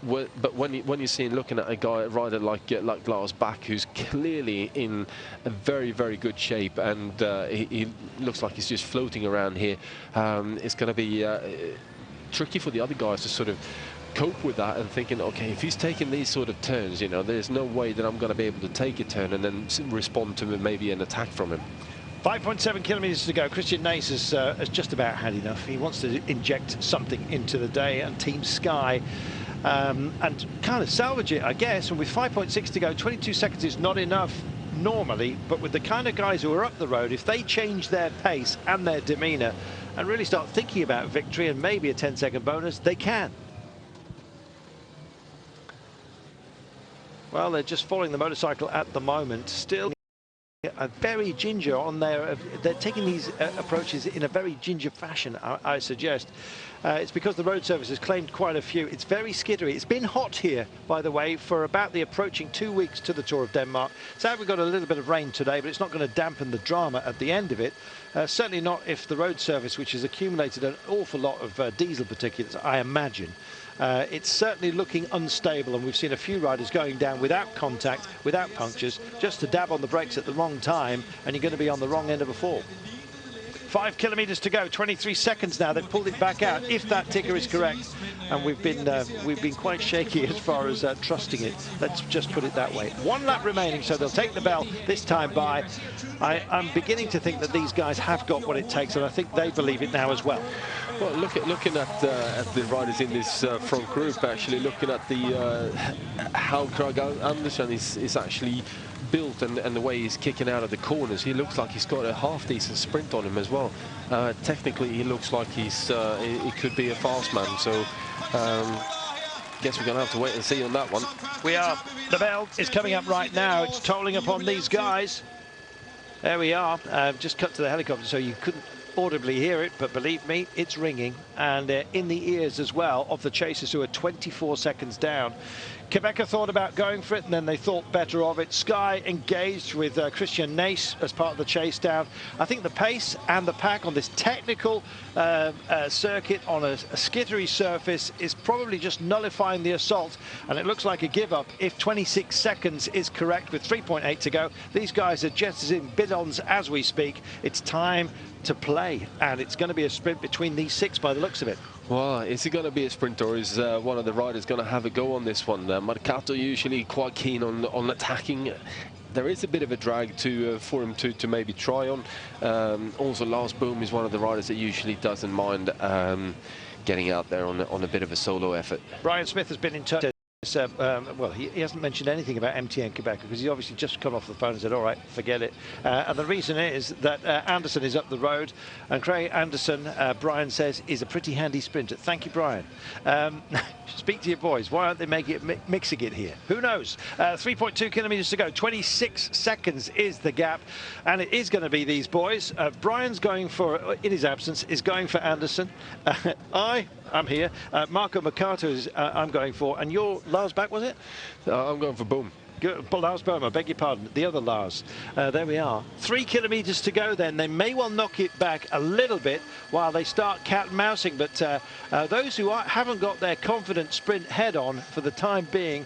But when you're seeing, looking at a rider like Lars Bak, who's clearly in a very, very good shape, and he looks like he's just floating around here, it's going to be tricky for the other guys to sort of cope with that and thinking, okay, if he's taking these sort of turns, you know, there's no way that I'm going to be able to take a turn and then respond to maybe an attack from him. 5.7 kilometers to go. Christian Nace has just about had enough. He wants to inject something into the day, and Team Sky and kind of salvage it, I guess. And with 5.6 to go, 22 seconds is not enough normally, but with the kind of guys who are up the road, if they change their pace and their demeanor and really start thinking about victory and maybe a 10-second bonus, they can. Well, they're just following the motorcycle at the moment. Still very ginger on their, they're taking these approaches in a very ginger fashion, I suggest. It's because the road service has claimed quite a few. It's very skiddery. It's been hot here, by the way, for about the approaching 2 weeks to the Tour of Denmark. Sad we've got a little bit of rain today, but it's not going to dampen the drama at the end of it. Certainly not if the road service, which has accumulated an awful lot of diesel particulates, I imagine. It's certainly looking unstable, and we've seen a few riders going down without contact, without punctures, just to dab on the brakes at the wrong time, and you're going to be on the wrong end of a fall. 5 kilometers to go, 23 seconds now. They've pulled it back out, if that ticker is correct. And we've been quite shaky as far as trusting it. Let's just put it that way. 1 lap remaining, so they'll take the bell this time by. I'm beginning to think that these guys have got what it takes, and I think they believe it now as well. Well, looking at the riders in this front group, actually looking at the how Krij Andersen is actually built and the way he's kicking out of the corners, he looks like he's got a half-decent sprint on him as well. Technically, he looks like he could be a fast man. So, guess we're going to have to wait and see on that one. We are. The bell is coming up right now. It's tolling upon these guys. There we are. Just cut to the helicopter, so you couldn't audibly hear it, but believe me, it's ringing, and in the ears as well of the chasers, who are 24 seconds down. Quebec thought about going for it, and then they thought better of it. Sky engaged with Christian Nace as part of the chase down. I think the pace and the pack on this technical circuit on a skittery surface is probably just nullifying the assault, and it looks like a give up if 26 seconds is correct with 3.8 to go. These guys are just in bidons as we speak. It's time to play, and it's going to be a sprint between these 6 by the looks of it. Well, is it going to be a sprint, or is one of the riders going to have a go on this one? Marcato usually quite keen on attacking. There is a bit of a drag for him to maybe try on. Also, Lars Boom is one of the riders that usually doesn't mind getting out there on a bit of a solo effort. Brian Smith has been in touch. Well, he hasn't mentioned anything about MTN Quebec because he obviously just come off the phone and said, all right, forget it. And the reason is that Anderson is up the road, and Craig Anderson, Brian says, is a pretty handy sprinter. Thank you, Brian. Speak to your boys. Why aren't they mixing it here? Who knows? 3.2 kilometres to go. 26 seconds is the gap, and it is going to be these boys. Brian's going for, in his absence, is going for Anderson. I'm here. Marco Mercato is I'm going for, and you're Lars back, was it? I'm going for Boom. Good. Lars Bohm, I beg your pardon, the other Lars. There we are. 3 kilometres to go then. They may well knock it back a little bit while they start cat-mousing, but those who haven't got their confident sprint head on for the time being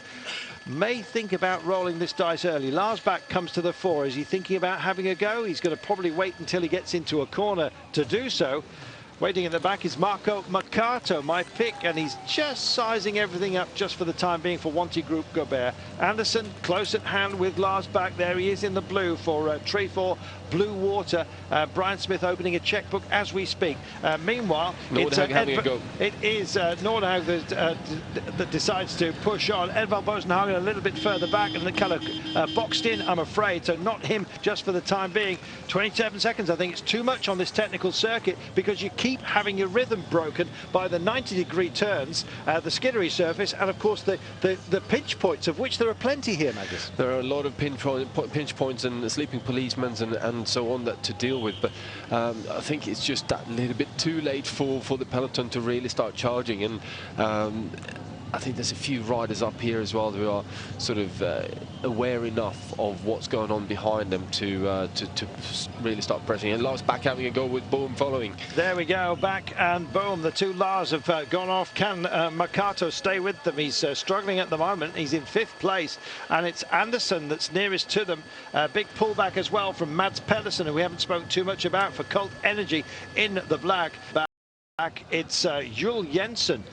may think about rolling this dice early. Lars back comes to the fore. Is he thinking about having a go? He's going to probably wait until he gets into a corner to do so. Waiting at the back is Marco Mercato, my pick, and he's just sizing everything up just for the time being for Wanty Group Gobert. Anderson close at hand with Lars back. There he is in the blue for Trefor Blue Water. Brian Smith opening a checkbook as we speak. Meanwhile, it is Nordhaug that decides to push on. Edvald Bosenhagen a little bit further back, and the colour boxed in, I'm afraid, so not him just for the time being. 27 seconds, I think it's too much on this technical circuit because you keep having your rhythm broken by the 90-degree turns, the skiddery surface, and of course the pinch points, of which there are plenty here, Magnus. There are a lot of pinch points and sleeping policemen and so on that to deal with, but I think it's just that little bit too late for the peloton to really start charging, and I think there's a few riders up here as well who are sort of aware enough of what's going on behind them to really start pressing. And Lars back having a go with Boom following. There we go, back and Boom. The two Lars have gone off. Can Mercato stay with them? He's struggling at the moment. He's in 5th place, and it's Anderson that's nearest to them. Big pullback as well from Mads Pedersen, who we haven't spoken too much about, for Cult Energy in the black. Back, it's Jules Jensen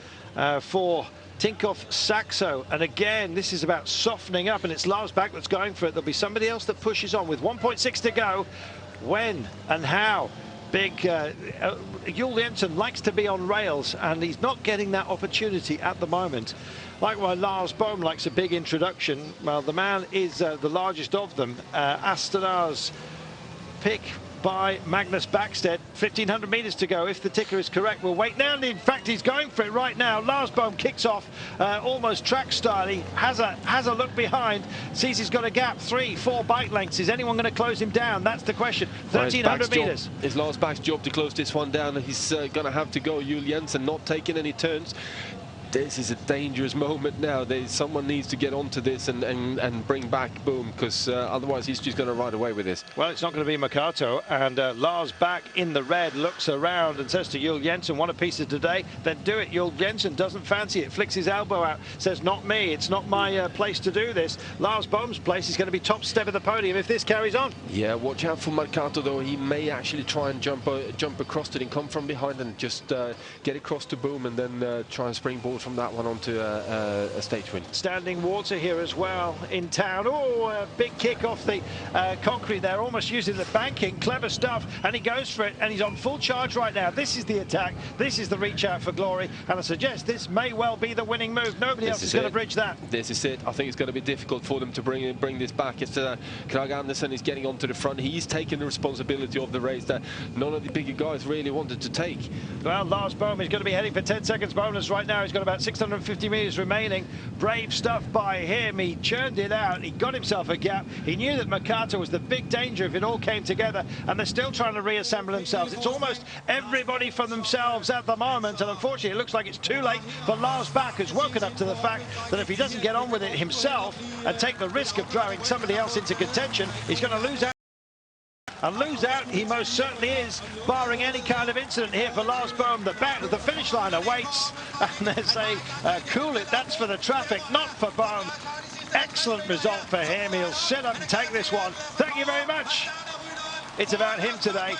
for Tinkoff Saxo, and again this is about softening up, and it's Lars back that's going for it. There'll be somebody else that pushes on with 1.6 to go. When and how? Big Jules Jensen likes to be on rails, and he's not getting that opportunity at the moment. Likewise, Lars Bohm likes a big introduction. Well, the man is the largest of them. Astanar's pick by Magnus Backstedt. 1,500 meters to go. If the ticker is correct, we'll wait now. And in fact, he's going for it right now. Lars Bohm kicks off almost track style. He has a look behind, sees he's got a gap, 3-4 bike lengths. Is anyone going to close him down? That's the question. 1,300 meters. It's Lars Back's job to close this one down, and he's going to have to go. Jules Jensen not taking any turns. This is a dangerous moment now. Someone needs to get onto this and bring back Boom, because otherwise he's just going to ride away with this. Well, it's not going to be Mercato, and Lars back in the red looks around and says to Jules Jensen, want a piece of today? Then do it. Jules Jensen doesn't fancy it, flicks his elbow out, says not me, it's not my place to do this. Lars Bohm's place is going to be top step of the podium if this carries on. Yeah, watch out for Mercato though. He may actually try and jump across it and come from behind and just get across to Boom, and then try and springboard from that one onto a stage win. Standing water here as well in town. Oh, a big kick off the concrete there, almost using the banking. Clever stuff, and he goes for it, and he's on full charge right now. This is the attack, this is the reach out for glory, and I suggest this may well be the winning move. Nobody else is going to bridge that. This is it. I think it's going to be difficult for them to bring this back. It's Craig Anderson is getting onto the front. He's taking the responsibility of the race that none of the bigger guys really wanted to take. Well, Lars Bohm is going to be heading for 10 seconds bonus right now. He's got about 650 meters remaining. Brave stuff by him. He churned it out. He got himself a gap. He knew that Mercato was the big danger if it all came together, and they're still trying to reassemble themselves. It's almost everybody for themselves at the moment, and unfortunately it looks like it's too late for Lars Bak, who's woken up to the fact that if he doesn't get on with it himself and take the risk of driving somebody else into contention, he's going to lose out. And lose out he most certainly is, barring any kind of incident here for Lars Bohm. The finish line awaits, and they're saying, cool it, that's for the traffic, not for Bohm. Excellent result for him. He'll sit up and take this one. Thank you very much. It's about him today.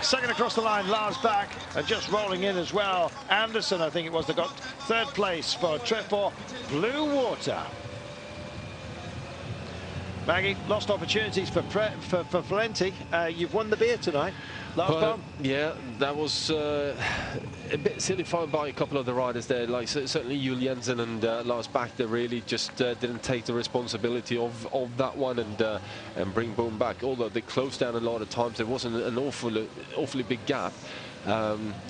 Second across the line, Lars Bak, and just rolling in as well. Anderson, I think it was, that got third place for Blue Water. Maggie, lost opportunities for Valenti. You've won the beer tonight. Lars Bohm. Yeah, that was a bit silly fight by a couple of the riders there. Like certainly Juul Jensen and Lars Bak, they really just didn't take the responsibility of that one and bring Bohm back. Although they closed down a lot of times, there wasn't an awfully big gap.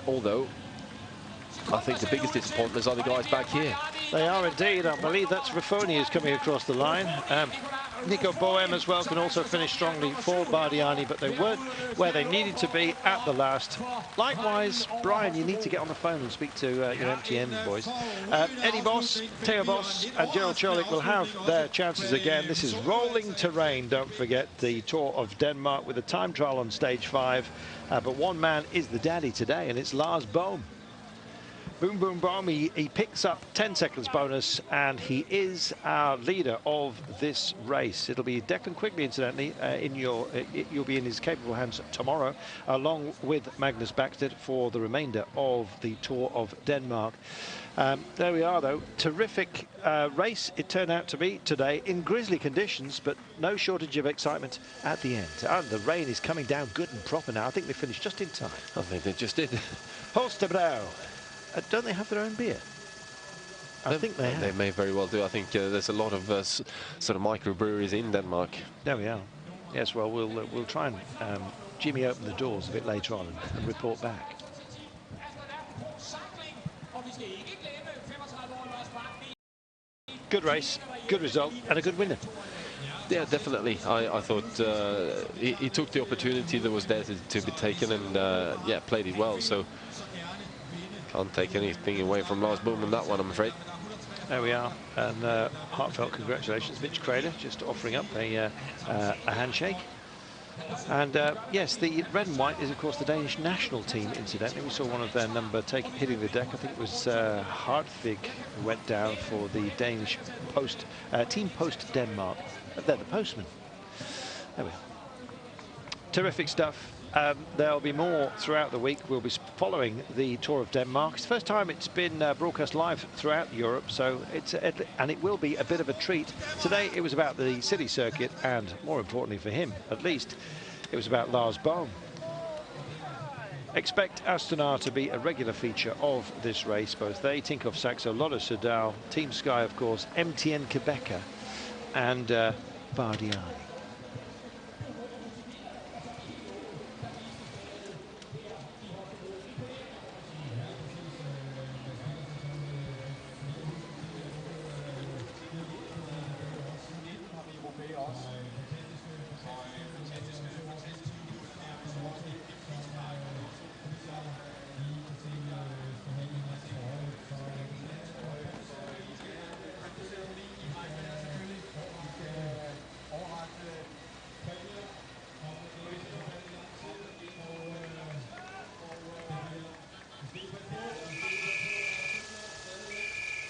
Although I think the biggest disappointments are the guys back here. They are indeed. I believe that's Raffoni who's coming across the line. Nico Bohem as well can also finish strongly for Bardiani, but they weren't where they needed to be at the last. Likewise, Brian, you need to get on the phone and speak to your MTN boys. Eddie Boss, Theo Boss and Gerald Cholik will have their chances again. This is rolling terrain, don't forget, the Tour of Denmark with a time trial on stage 5. But one man is the daddy today, and it's Lars Bohm. Boom, boom, boom. He picks up 10 seconds bonus, and he is our leader of this race. It'll be Declan Quigley, incidentally, you'll be in his capable hands tomorrow, along with Magnus Backstedt for the remainder of the Tour of Denmark. There we are, though. Terrific race it turned out to be today in grisly conditions, but no shortage of excitement at the end. And the rain is coming down good and proper now. I think they finished just in time. I think they just did. Holstebro. Don't they have their own beer? I think they have. They may very well do. I think there's a lot of sort of microbreweries in Denmark. There we are. Yes, well, we'll try and Jimmy open the doors a bit later on and report back. Good race, good result, and a good winner. Yeah, definitely. I thought he took the opportunity that was there to be taken, and yeah, played it well. So can't take anything away from Lars Bohm on that one, I'm afraid. There we are, and heartfelt congratulations, Mitch Crader, just offering up a handshake. And yes, the red and white is, of course, the Danish national team, incidentally. We saw one of their number hitting the deck. I think it was Hartvig who went down for the Danish Team Post Denmark. They're the postmen. There we are. Terrific stuff. There'll be more throughout the week. We'll be following the Tour of Denmark. It's the first time it's been broadcast live throughout Europe, so and it will be a bit of a treat. Today it was about the city circuit, and more importantly for him, at least, it was about Lars Bohm. Expect Astana to be a regular feature of this race. Both they, Tinkoff Saxo, Lotto Soudal, Team Sky, of course, MTN Quebecer, and Bardiani.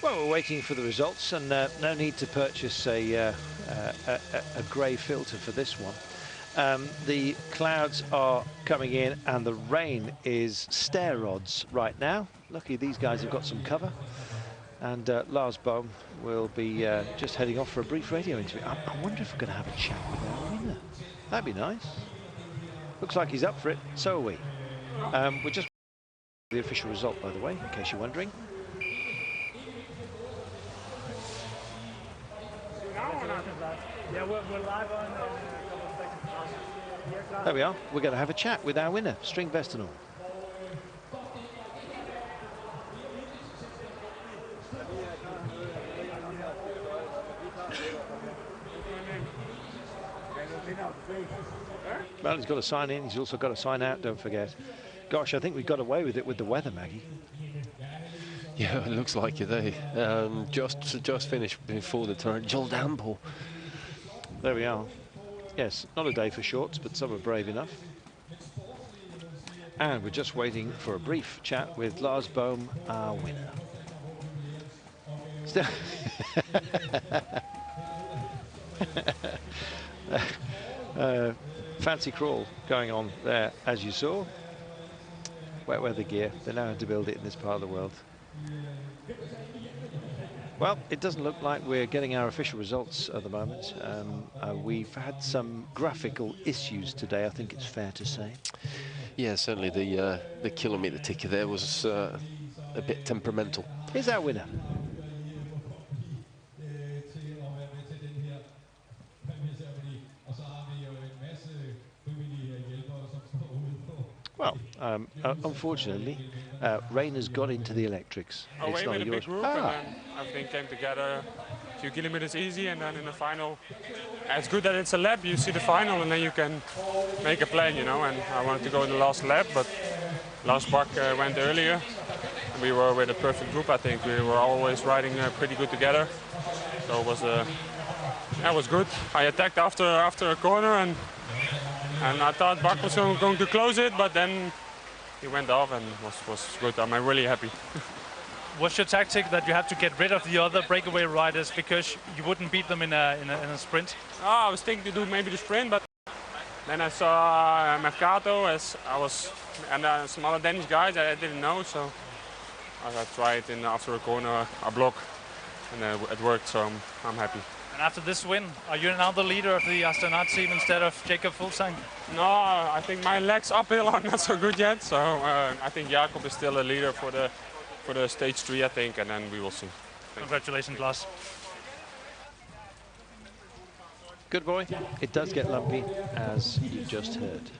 Well, we're waiting for the results, and no need to purchase a grey filter for this one. The clouds are coming in, and the rain is stair rods right now. Lucky these guys have got some cover. And Lars Bohm will be just heading off for a brief radio interview. I wonder if we're going to have a chat with our winner. That'd be nice. Looks like he's up for it. So are we. We're just the official result, by the way, in case you're wondering. There we are. We're going to have a chat with our winner, String Vestenal. Well, he's got to sign in. He's also got to sign out, don't forget. Gosh, I think we got away with it with the weather, Maggie. Yeah, it looks like it, eh? Just finished before the torrential downpour. There we are. Yes, not a day for shorts, but some are brave enough. And we're just waiting for a brief chat with Lars Bohm, our winner. Still fancy crawl going on there, as you saw. wet weather gear. They know how to build it in this part of the world. Well, it doesn't look like we're getting our official results at the moment. We've had some graphical issues today, I think it's fair to say. Yeah, certainly the kilometre ticker there was a bit temperamental. Here's our winner. Well, unfortunately, Rain has got into the electrics. Away with a big group, and then everything came together. A few kilometers easy, and then in the final, it's good that it's a lap. You see the final, and then you can make a plan, you know. And I wanted to go in the last lap, but Lars Bak went earlier. And we were with a perfect group. I think we were always riding pretty good together. So it was, yeah, it was good. I attacked after a corner, and I thought Bak was going to close it, but then he went off and was good. I'm really happy. What's your tactic that you have to get rid of the other breakaway riders because you wouldn't beat them in a sprint? Oh, I was thinking to do maybe the sprint, but then I saw Mercato and some other Danish guys that I didn't know, so I tried after a corner a block, and it worked. So I'm happy. And after this win, are you now the leader of the Astana team instead of Jakob Fuglsang? No, I think my legs uphill are not so good yet. So I think Jakob is still a leader for the stage 3, I think, and then we will see. Congratulations, Lars. Good boy. It does get lumpy, as you just heard.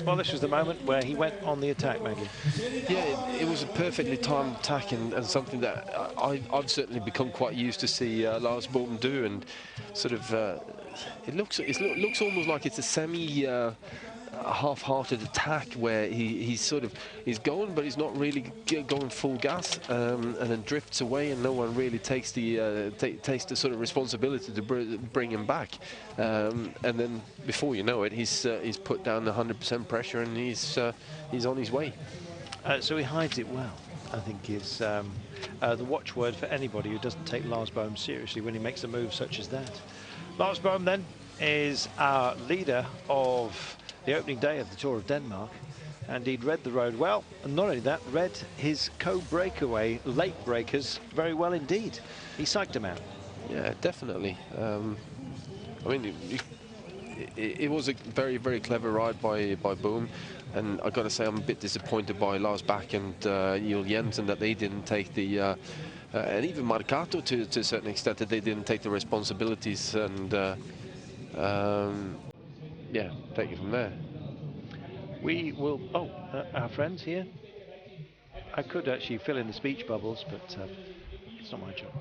Well, this was the moment where he went on the attack, Maggie. Yeah, it was a perfectly timed attack, and something that I've certainly become quite used to see Lars Boom do, and sort of it looks almost like it's a semi half-hearted attack where he's going, but he's not really going full gas, and then drifts away, and no one really takes the sort of responsibility to bring him back, and then before you know it, he's put down 100% pressure, and he's on his way. So he hides it well, I think, is the watchword for anybody who doesn't take Lars Boom seriously when he makes a move such as that. Lars Boom then is our leader of the opening day of the Tour of Denmark, and he'd read the road well, and not only that, read his co-breakaway late breakers very well indeed. He psyched them out. Yeah, definitely. I mean, it was a very, very clever ride by Boom, and I've got to say I'm a bit disappointed by Lars Bak and Juul Jensen that they didn't take the and even Marcato to a certain extent, that they didn't take the responsibilities and yeah, take it from there. We will, our friends here. I could actually fill in the speech bubbles, but it's not my job.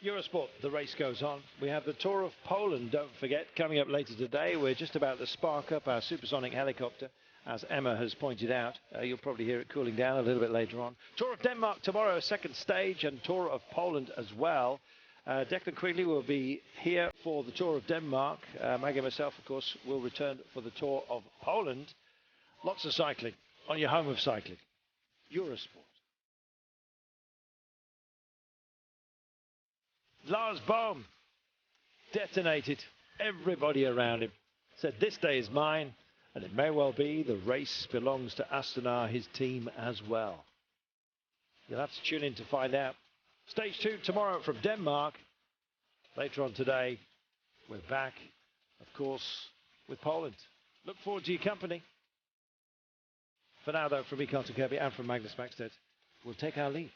Eurosport, the race goes on. We have the Tour of Poland, don't forget, coming up later today. We're just about to spark up our supersonic helicopter, as Emma has pointed out. You'll probably hear it cooling down a little bit later on. Tour of Denmark tomorrow, second stage, and Tour of Poland as well. Declan Quigley will be here for the Tour of Denmark. Maggie and myself, of course, will return for the Tour of Poland. Lots of cycling on your home of cycling, Eurosport. Lars Boom detonated. Everybody around him said, this day is mine, and it may well be the race belongs to Astana, his team as well. You'll have to tune in to find out. Stage 2 tomorrow from Denmark. Later on today, we're back, of course, with Poland. Look forward to your company. For now, though, from me, Carlton Kirby, and from Magnus Maxted, we'll take our leave.